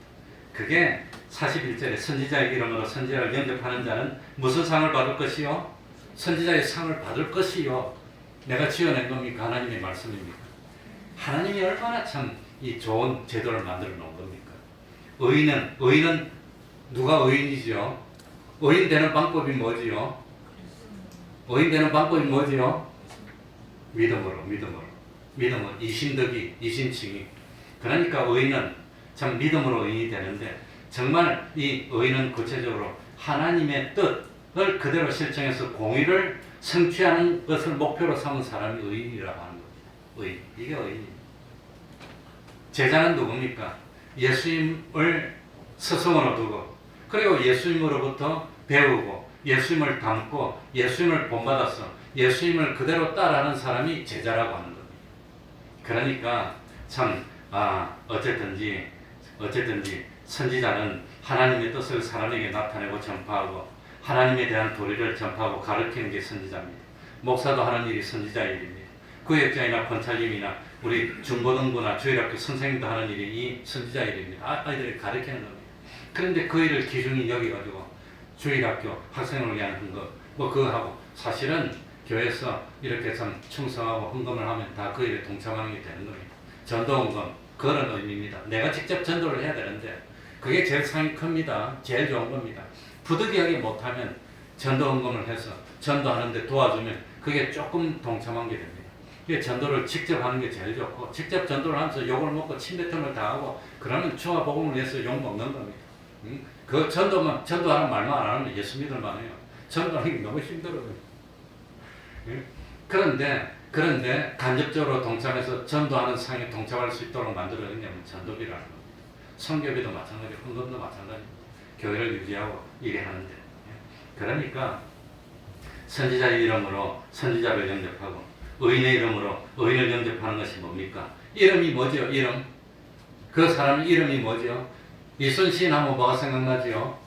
그게 41절에 선지자의 이름으로 선지자를 영접하는 자는 무슨 상을 받을 것이요? 선지자의 상을 받을 것이요. 내가 지어낸 겁니까? 하나님의 말씀입니까? 하나님이 얼마나 참 이 좋은 제도를 만들어 놓은 겁니까? 의인은 누가 의인이지요? 의인 되는 방법이 뭐지요? 의인 되는 방법이 뭐지요? 믿음으로 이심덕이 이심칭이. 그러니까 의인은 참 믿음으로 의인이 되는데 정말 이 의인은 구체적으로 하나님의 뜻을 그대로 실천해서 공의를 성취하는 것을 목표로 삼은 사람이 의인이라고 하는 겁니다. 의인. 이게 의인입니다. 제자는 누굽니까? 예수님을 스승으로 두고 그리고 예수님으로부터 배우고 예수님을 닮고 예수님을 본받아서 예수님을 그대로 따라하는 사람이 제자라고 하는 겁니다. 그러니까 참 어쨌든지 선지자는 하나님의 뜻을 사람에게 나타내고 전파하고 하나님에 대한 도리를 전파하고 가르치는 게 선지자입니다. 목사도 하는 일이 선지자의 일입니다. 구역장이나 권찰님이나 우리 중고등부나 주일학교 선생님도 하는 일이 이 선지자의 일입니다. 아이들을 가르치는 겁니다. 그런데 그 일을 기준히 여기가지고 주일학교 학생을 위한 거 그거 하고 사실은 교회에서 이렇게 참 충성하고 헌금을 하면 다 그 일에 동참하는 게 되는 겁니다. 전도헌금 그런 의미입니다. 내가 직접 전도를 해야 되는데 그게 제일 상이 큽니다. 제일 좋은 겁니다. 부득이하게 못하면 전도헌금을 해서 전도하는데 도와주면 그게 조금 동참한 게 됩니다. 그게 전도를 직접 하는 게 제일 좋고 직접 전도를 하면서 욕을 먹고 침뱉음을 당하고 그러면 주와 복음을 위해서 욕 먹는 겁니다. 그 전도하는 말만 안 하면 예수 믿을 만해요. 전도하는 게 너무 힘들어요. 그런데 간접적으로 동참해서 전도하는 상에 동참할 수 있도록 만들어내냐면 전도비라는 겁니다. 선교비도 마찬가지, 헌금도 마찬가지입니다. 교회를 유지하고 일을 하는데. 그러니까 선지자의 이름으로 선지자를 영접하고 의인의 이름으로 의인을 영접하는 것이 뭡니까? 이름이 뭐죠? 이름. 그 사람 이름이 뭐죠? 이순신 하면 뭐가 생각나지요?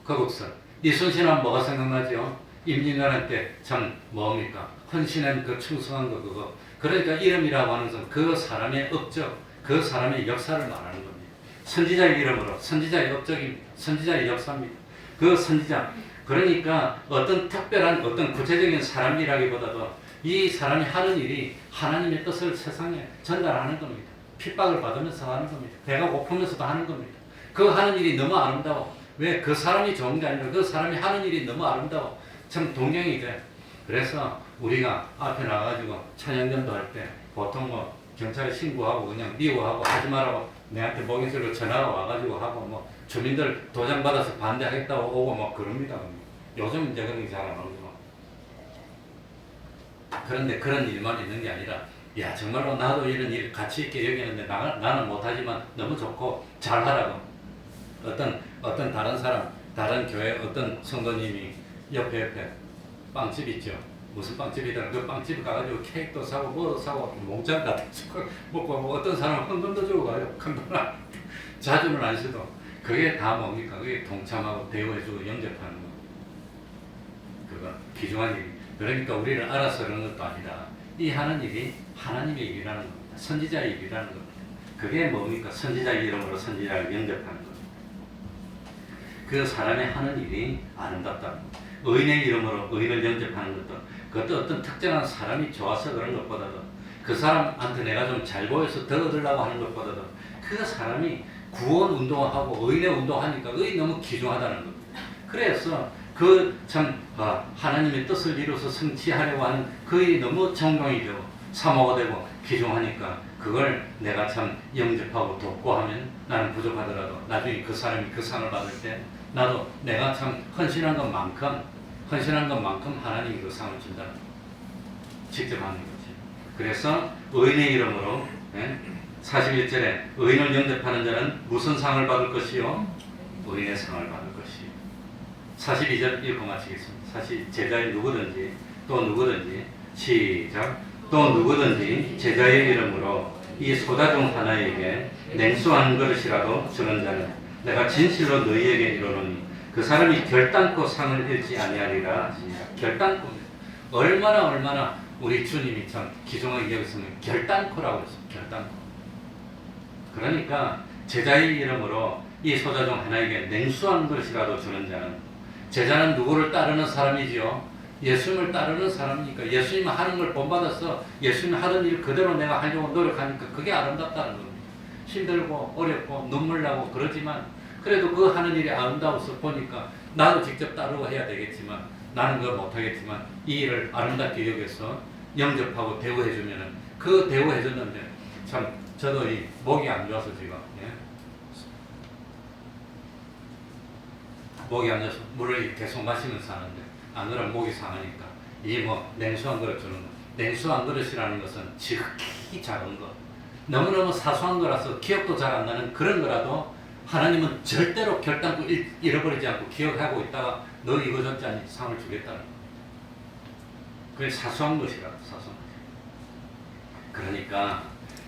거북선. 이순신하면 뭐가 생각나죠? 임진왜란 때 참 뭡니까? 헌신한 그 충성한 거 그거. 그러니까 이름이라고 하는 것은 그 사람의 업적, 그 사람의 역사를 말하는 겁니다. 선지자의 이름으로 선지자의 업적입니다. 선지자의 역사입니다. 그 선지자. 그러니까 어떤 특별한 어떤 구체적인 사람이라기보다도 이 사람이 하는 일이 하나님의 뜻을 세상에 전달하는 겁니다. 핍박을 받으면서 하는 겁니다. 배가 고프면서도 하는 겁니다. 그 하는 일이 너무 아름다워. 왜? 그 사람이 좋은 게 아니라 그 사람이 하는 일이 너무 아름다워. 참 동경이 돼. 그래서 우리가 앞에 나가가지고 찬양전도 할 때 보통 뭐 경찰에 신고하고 그냥 미워하고 하지 말라고 내한테 목인술로 전화가 와가지고 하고 뭐 주민들 도장 받아서 반대하겠다고 오고 뭐 그럽니다. 요즘 이제 그런 게 잘 안 오고. 그런데 그런 일만 있는 게 아니라 야 정말로 나도 이런 일 가치 있게 여기는데 나는 못하지만 너무 좋고 잘하라고 어떤 다른 사람 다른 교회 어떤 성도님이 옆에 빵집 있죠. 무슨 빵집이더라. 그 빵집 가가지고 케이크도 사고 뭐도 사고 몽장 같은 거 먹고 뭐 어떤 사람은 헌금도 주고 가요. 큰돈 자주는 안 써도 그게 다 뭡니까? 그게 동참하고 대우해주고 영접하는 거. 그거 귀중한 일. 그러니까 우리를 알아서 그런 것도 아니라 이 하는 일이 하나님의 일이라는 겁니다. 선지자의 일이라는 겁니다. 그게 뭡니까? 선지자의 이름으로 선지자를 영접하는 겁니다. 그 사람의 하는 일이 아름답다는 겁니다. 의인의 이름으로 의인을 영접하는 것도 그것도 어떤 특정한 사람이 좋아서 그런 것보다도 그 사람한테 내가 좀 잘 보여서 더 얻으려고 하는 것보다도 그 사람이 구원 운동하고 의인의 운동하니까 의인 너무 귀중하다는 겁니다. 그래서 그 참 하나님의 뜻을 이루어서 성취하려고 하는 그 일이 너무 정동이 되고 사모가 되고 귀중하니까 그걸 내가 참 영접하고 돕고 하면 나는 부족하더라도 나중에 그 사람이 그 상을 받을 때 나도 내가 참 헌신한 것만큼 하나님이 그 상을 준다는 거. 직접 하는 거지. 그래서 의인의 이름으로 41절에 의인을 영접하는 자는 무슨 상을 받을 것이요? 의인의 상을 받을 것이요. 42절 읽고 마치겠습니다. 사실 제자의 누구든지 또 누구든지 시작 또 누구든지 제자의 이름으로 이 소자 중 하나에게 냉수 한 그릇이라도 주는 자는 내가 진실로 너희에게 이르노니 그 사람이 결단코 상을 잃지 아니하리라. 결단코. 얼마나 우리 주님이 참 귀중하게 여기서는 결단코라고 했어요. 결단코. 그러니까 제자의 이름으로 이 소자 중 하나에게 냉수한 것이라도 주는 자는 제자는 누구를 따르는 사람이지요? 예수님을 따르는 사람이니까 예수님 하는 걸 본받아서 예수님 하던 일 그대로 내가 하려고 노력하니까 그게 아름답다는 겁니다. 힘들고 어렵고 눈물 나고 그러지만 그래도 그 하는 일이 아름다워서 보니까 나도 직접 따르고 해야 되겠지만 나는 그걸 못하겠지만 이 일을 아름답게 여겨서 영접하고 대우해주면은 그 대우해줬는데 참 저도 이 목이 안 좋아서 지금 목이 안 좋아서 물을 계속 마시면서 하는데 안 그러면 목이 상하니까 이 뭐 냉수한 그릇 주는 거. 냉수한 그릇이라는 것은 지극히 작은 거 너무너무 사소한 거라서 기억도 잘 안 나는 그런 거라도 하나님은 절대로 결단코 잃어버리지 않고 기억하고 있다가 너 이거 줬지 않니 상을 주겠다는 거. 그게 사소한 것이라 사소한 것. 그러니까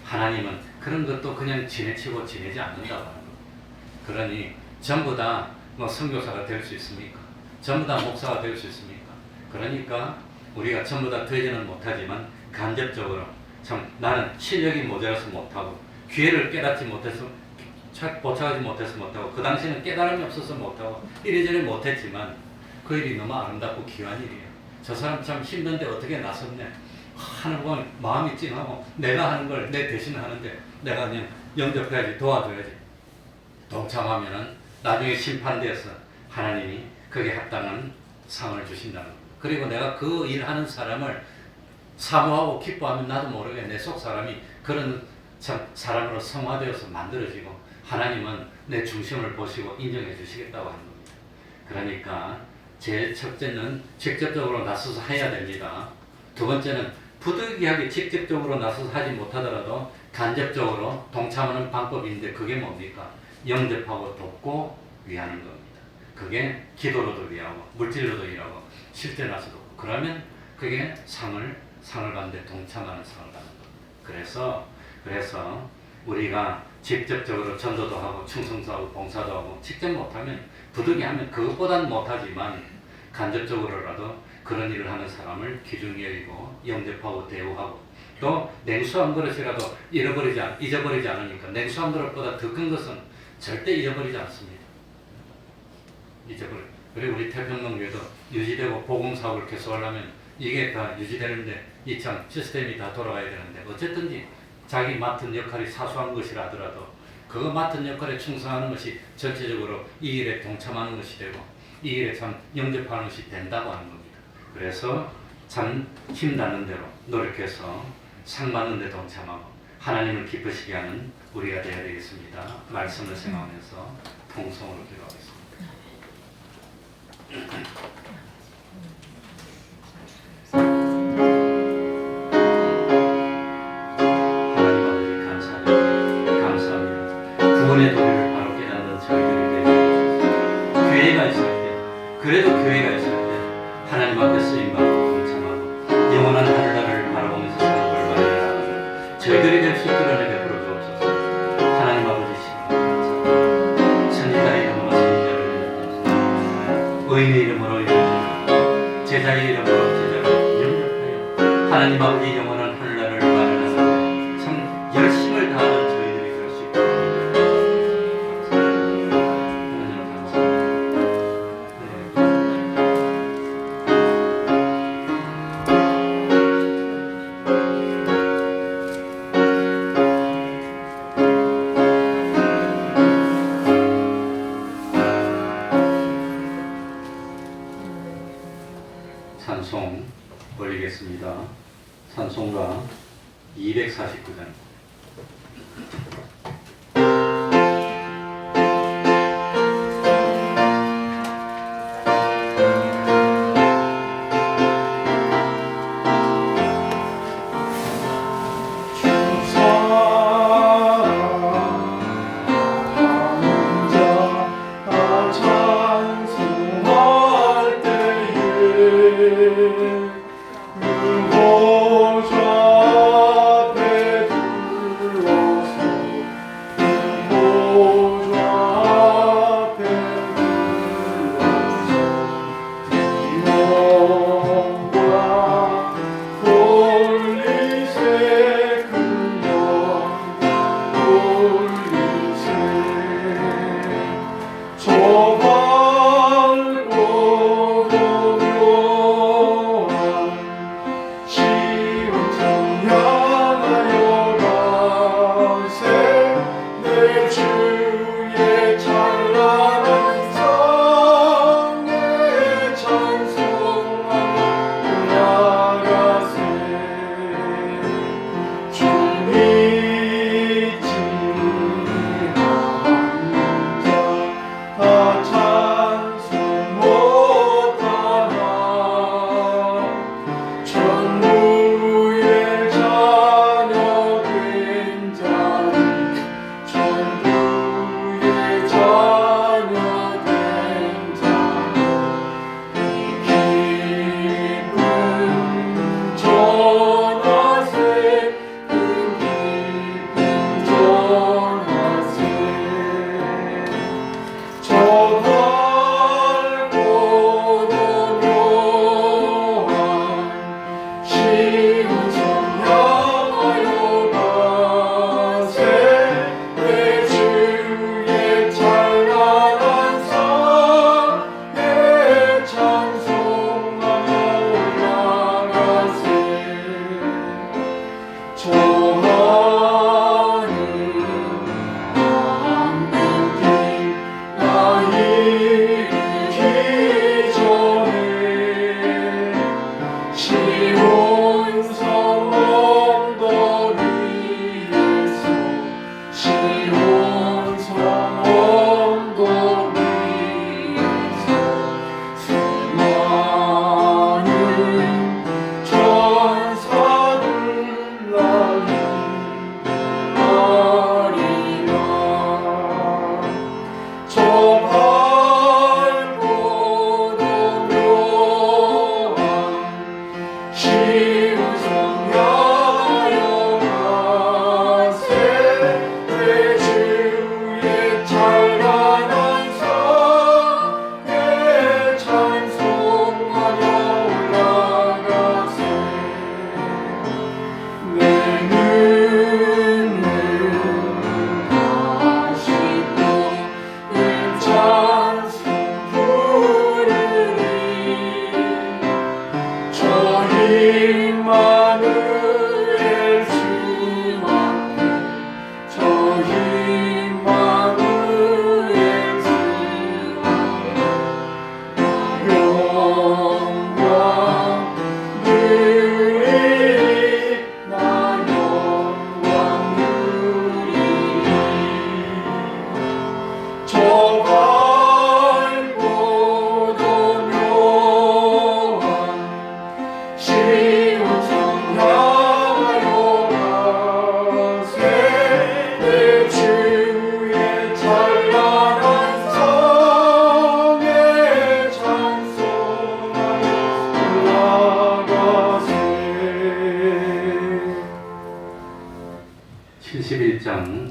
하나님은 그런 것도 그냥 지내치고 지내지 않는다고 하는 거. 그러니 전부 다 뭐 선교사가 될 수 있습니까? 전부 다 목사가 될 수 있습니까? 그러니까 우리가 전부 다 되지는 못하지만 간접적으로 참 나는 실력이 모자라서 못하고 기회를 깨닫지 못해서 포착하지 못해서 못하고 그 당시에는 깨달음이 없어서 못하고 이래저래 못했지만 그 일이 너무 아름답고 귀한 일이에요. 저 사람 참 힘든데 어떻게 나섰네 하는 건 마음이 찡하고 내가 하는 걸 내 대신 하는데 내가 그냥 영접해야지 도와줘야지 동참하면은 나중에 심판돼서 하나님이 거기에 합당한 상을 주신다는 거예요. 그리고 내가 그 일하는 사람을 사모하고 기뻐하면 나도 모르게 내 속 사람이 그런 참 사람으로 성화되어서 만들어지고 하나님은 내 중심을 보시고 인정해 주시겠다고 하는 겁니다. 그러니까 제일 첫째는 직접적으로 나서서 해야 됩니다. 두 번째는 부득이하게 직접적으로 나서서 하지 못하더라도 간접적으로 동참하는 방법인데 그게 뭡니까? 영접하고 돕고 위하는 겁니다. 그게 기도로도 위하고 물질로도 일하고 실제 나서도 그러면 그게 상을 받는데 동참하는 상을 받는 겁니다. 그래서 우리가 직접적으로 전도도 하고 충성도 하고 봉사도 하고 직접 못하면 부득이하면 그것보다는 못하지만 간접적으로라도 그런 일을 하는 사람을 귀중히 여기고 영접하고 대우하고 또 냉수 한 그릇이라도 잊어버리지 않으니까 냉수 한 그릇보다 더 큰 것은 절대 잊어버리지 않습니다. 그리고 우리 태평양교회도 유지되고 복음사업을 계속하려면 이게 다 유지되는데 이 참 시스템이 다 돌아가야 되는데 어쨌든지 자기 맡은 역할이 사소한 것이라 하더라도 그거 맡은 역할에 충성하는 것이 전체적으로 이 일에 동참하는 것이 되고 이 일에 참 영접하는 것이 된다고 하는 겁니다. 그래서 참 힘닿는 대로 노력해서 상 받는 데 동참하고 하나님을 기쁘시게 하는 우리가 되어야 되겠습니다. 말씀을 생각하면서 통성으로 기도하겠습니다. 구원의 도리를 바로 깨닫는 저희들이 되게 교회가 있을 때, 그래도 교회가 있을 때 하나님 앞에 쓰임받고 동참하고 영원한 하늘나라를 바라보면서 사는 걸 말해야 저희들이 될 수 있도록 베풀어 주옵소서. 하나님 아버지 시간 선지자의 이름으로 선지자를 영접합니다. 의인의 이름으로 영접하여 제자의 이름으로 제자를 영접하여 하나님 아버지 영원한 하늘나라를 말하는 참 열심을 다하는 저희들이 될 수 있도록 찬송 올리겠습니다. 찬송가 249장. 그 보좌 앞에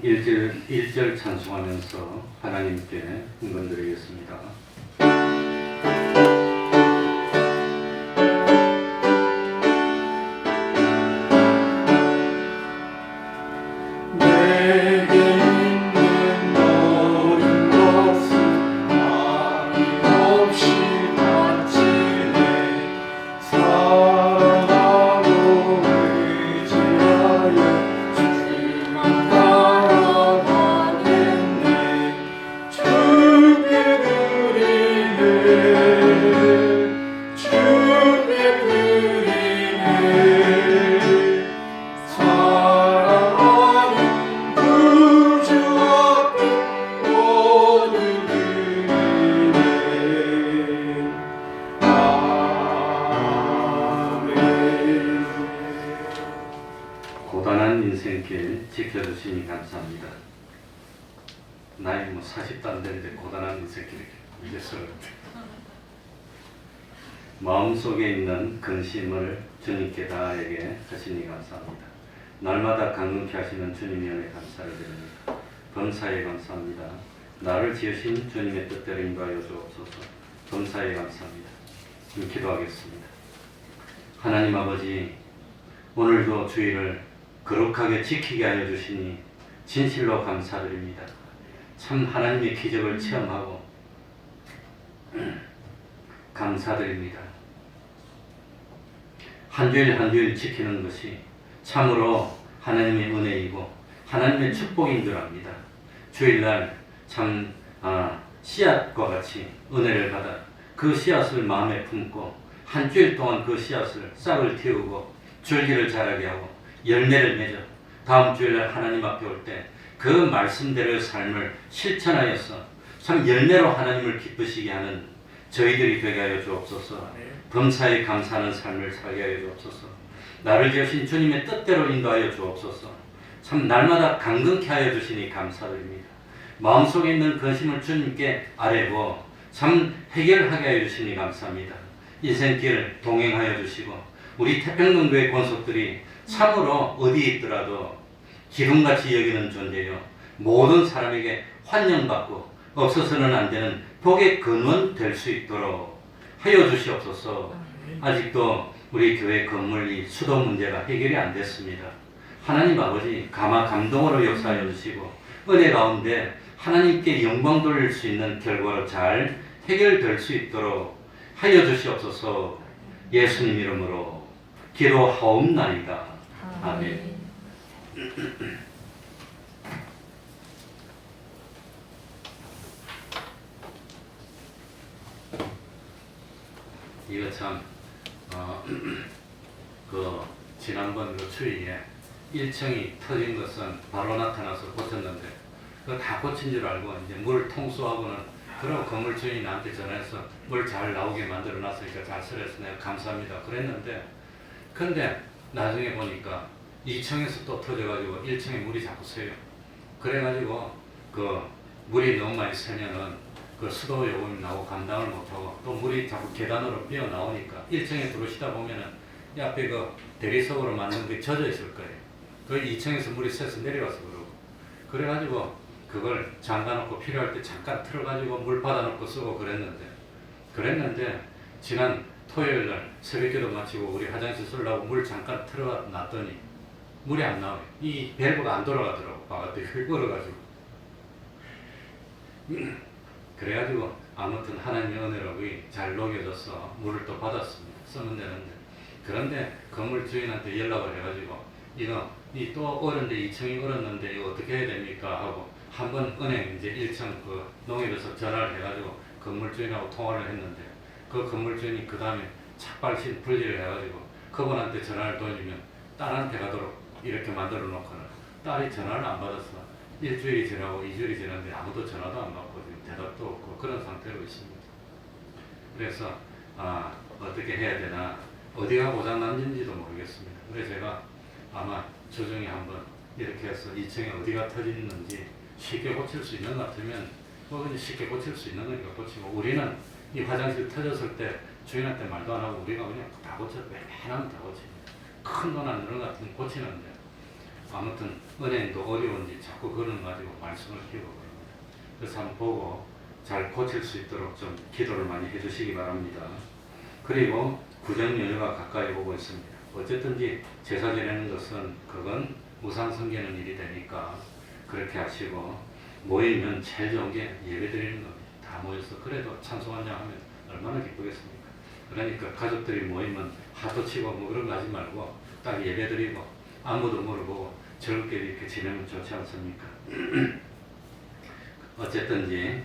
우리는 1절 찬송하면서 하나님께 헌금드리겠습니다. 고단한 인생길 지켜주시니 감사합니다. 나이 40도 안 되는데 고단한 인생길 이제 서른데 마음속에 있는 근심을 주님께 다하게 하시니 감사합니다. 날마다 강건케 하시는 주님의 은혜 감사를 드립니다. 범사에 감사합니다. 나를 지으신 주님의 뜻대로 인도하여 주옵소서. 범사에 감사합니다. 기도하겠습니다. 하나님 아버지, 오늘도 주의를 거룩하게 지키게 하여 주시니 진실로 감사드립니다. 참 하나님의 기적을 체험하고 감사드립니다. 한 주일 한 주일 지키는 것이 참으로 하나님의 은혜이고 하나님의 축복인 줄 압니다. 주일날 참 씨앗과 같이 은혜를 받아 그 씨앗을 마음에 품고 한 주일 동안 그 씨앗을 싹을 틔우고 줄기를 자라게 하고 열매를 맺어 다음 주일날 하나님 앞에 올 때 그 말씀대로의 삶을 실천하여서 참 열매로 하나님을 기쁘시게 하는 저희들이 되게 하여 주옵소서. 범사에 감사하는 삶을 살게 하여 주옵소서. 나를 지으신 주님의 뜻대로 인도하여 주옵소서. 참 날마다 강건케 하여 주시니 감사드립니다. 마음속에 있는 근심을 주님께 아뢰고 참 해결하게 하여 주시니 감사합니다. 인생길 동행하여 주시고 우리 태평동교회 권속들이 참으로 어디 있더라도 기둥같이 여기는 존재요, 모든 사람에게 환영받고 없어서는 안 되는 복의 근원 될 수 있도록 하여 주시옵소서. 아직도 우리 교회 건물이 수도 문제가 해결이 안 됐습니다. 하나님 아버지 감동으로 역사하여 주시고 은혜 가운데 하나님께 영광 돌릴 수 있는 결과로 잘 해결될 수 있도록 하여 주시옵소서. 예수님 이름으로 기도하옵나이다. 아멘. 이거 참 지난번 그 추위에 1층이 터진 것은 바로 나타나서 고쳤는데 그거 다 고친 줄 알고 이제 물 통수하고는 그런 건물 주인이 나한테 전화해서 물 잘 나오게 만들어 놨으니까 잘 쓰래서 내가 감사합니다 그랬는데, 근데 나중에 보니까 2층에서 또 터져가지고 1층에 물이 자꾸 새요. 그래가지고 그 물이 너무 많이 새면은 그 수도 요금이 나오고 감당을 못하고 또 물이 자꾸 계단으로 뛰어 나오니까 1층에 들어오시다 보면은 이 앞에 그 대리석으로 만든 게 젖어 있을 거예요. 그 2층에서 물이 새서 내려와서 그러고, 그래가지고 그걸 잠가놓고 필요할 때 잠깐 틀어가지고 물 받아놓고 쓰고 그랬는데 지난 토요일날 새벽기도 마치고 우리 화장실 쓰려고 물 잠깐 틀어놨더니 물이 안 나와요. 이 밸브가 안 돌아가더라고. 바깥에 얼어가지고. 그래가지고 아무튼 하나님의 은혜로 잘 녹여져서 물을 또 받았습니다. 쓰면 되는데. 그런데 건물 주인한테 연락을 해가지고 이 또 얼었는데 2층이 얼었는데 이거 어떻게 해야 됩니까? 하고 한번 은행 이제 1층 그 농협에서 전화를 해가지고 건물 주인하고 통화를 했는데 그 건물 주인이 그 다음에 착발신 분리를 해가지고 그분한테 전화를 돌리면 딸한테 가도록 이렇게 만들어 놓고는 딸이 전화를 안 받았어. 일주일이 지나고 2주일이 지났는데 아무도 전화도 안 받고 지금 대답도 없고 그런 상태로 있습니다. 그래서 어떻게 해야 되나, 어디가 고장났는지도 모르겠습니다. 그래서 제가 아마 조정에 한번 이렇게 해서 2층에 어디가 터지는지 쉽게 고칠 수 있는 것 같으면 그냥 쉽게 고칠 수 있는 거니까 고치고, 우리는 이 화장실 터졌을 때 주인한테 말도 안 하고 우리가 그냥 다 고쳐, 웬만하면 다 고칩니다. 큰 돈 안 드는 것 같으면 고치는데 아무튼 은행도 어려운지 자꾸 그런 가지고 말씀을 끼고 그럽니다. 그래서 한번 보고 잘 고칠 수 있도록 좀 기도를 많이 해주시기 바랍니다. 그리고 구정 연휴가 가까이 오고 있습니다. 어쨌든지 제사 지내는 것은 그건 우상 섬기는 일이 되니까 그렇게 하시고 모이면 제일 좋은 게 예배 드리는 겁니다. 다 모여서 그래도 찬송하냐 하면 얼마나 기쁘겠습니까? 그러니까 가족들이 모이면 하도 치고 뭐 그런 거 하지 말고 딱 예배 드리고 아무도 물어보고 즐겁게 이렇게 지내면 좋지 않습니까? 어쨌든지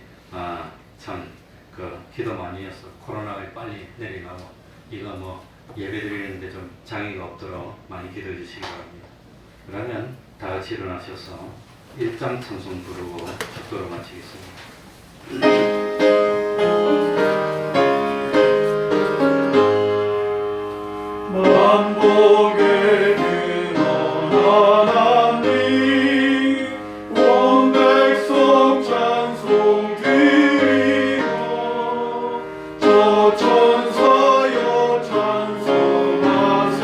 참 그 기도 많이 해서 코로나가 빨리 내려가고 이거 뭐 예배 드리는데 좀 장애가 없도록 많이 기도해 주시기 바랍니다. 그러면 다 같이 일어나셔서 1장 찬송 부르고 기도로 마치겠습니다. 만복의 근원 하나님 온 백성 찬송 드리고 저 천사여 찬송하세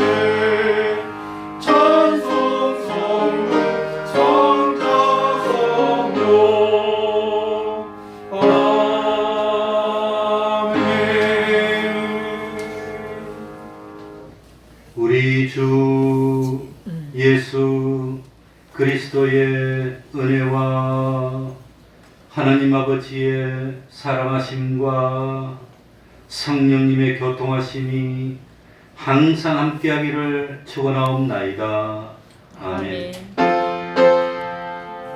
찬송 성문 성자 성령 아멘. 우리 주 예수 그리스도의 은혜와 하나님 아버지의 사랑하심과 성령님의 교통하심이 항상 함께하기를 축원하옵나이다. 아멘. 아멘.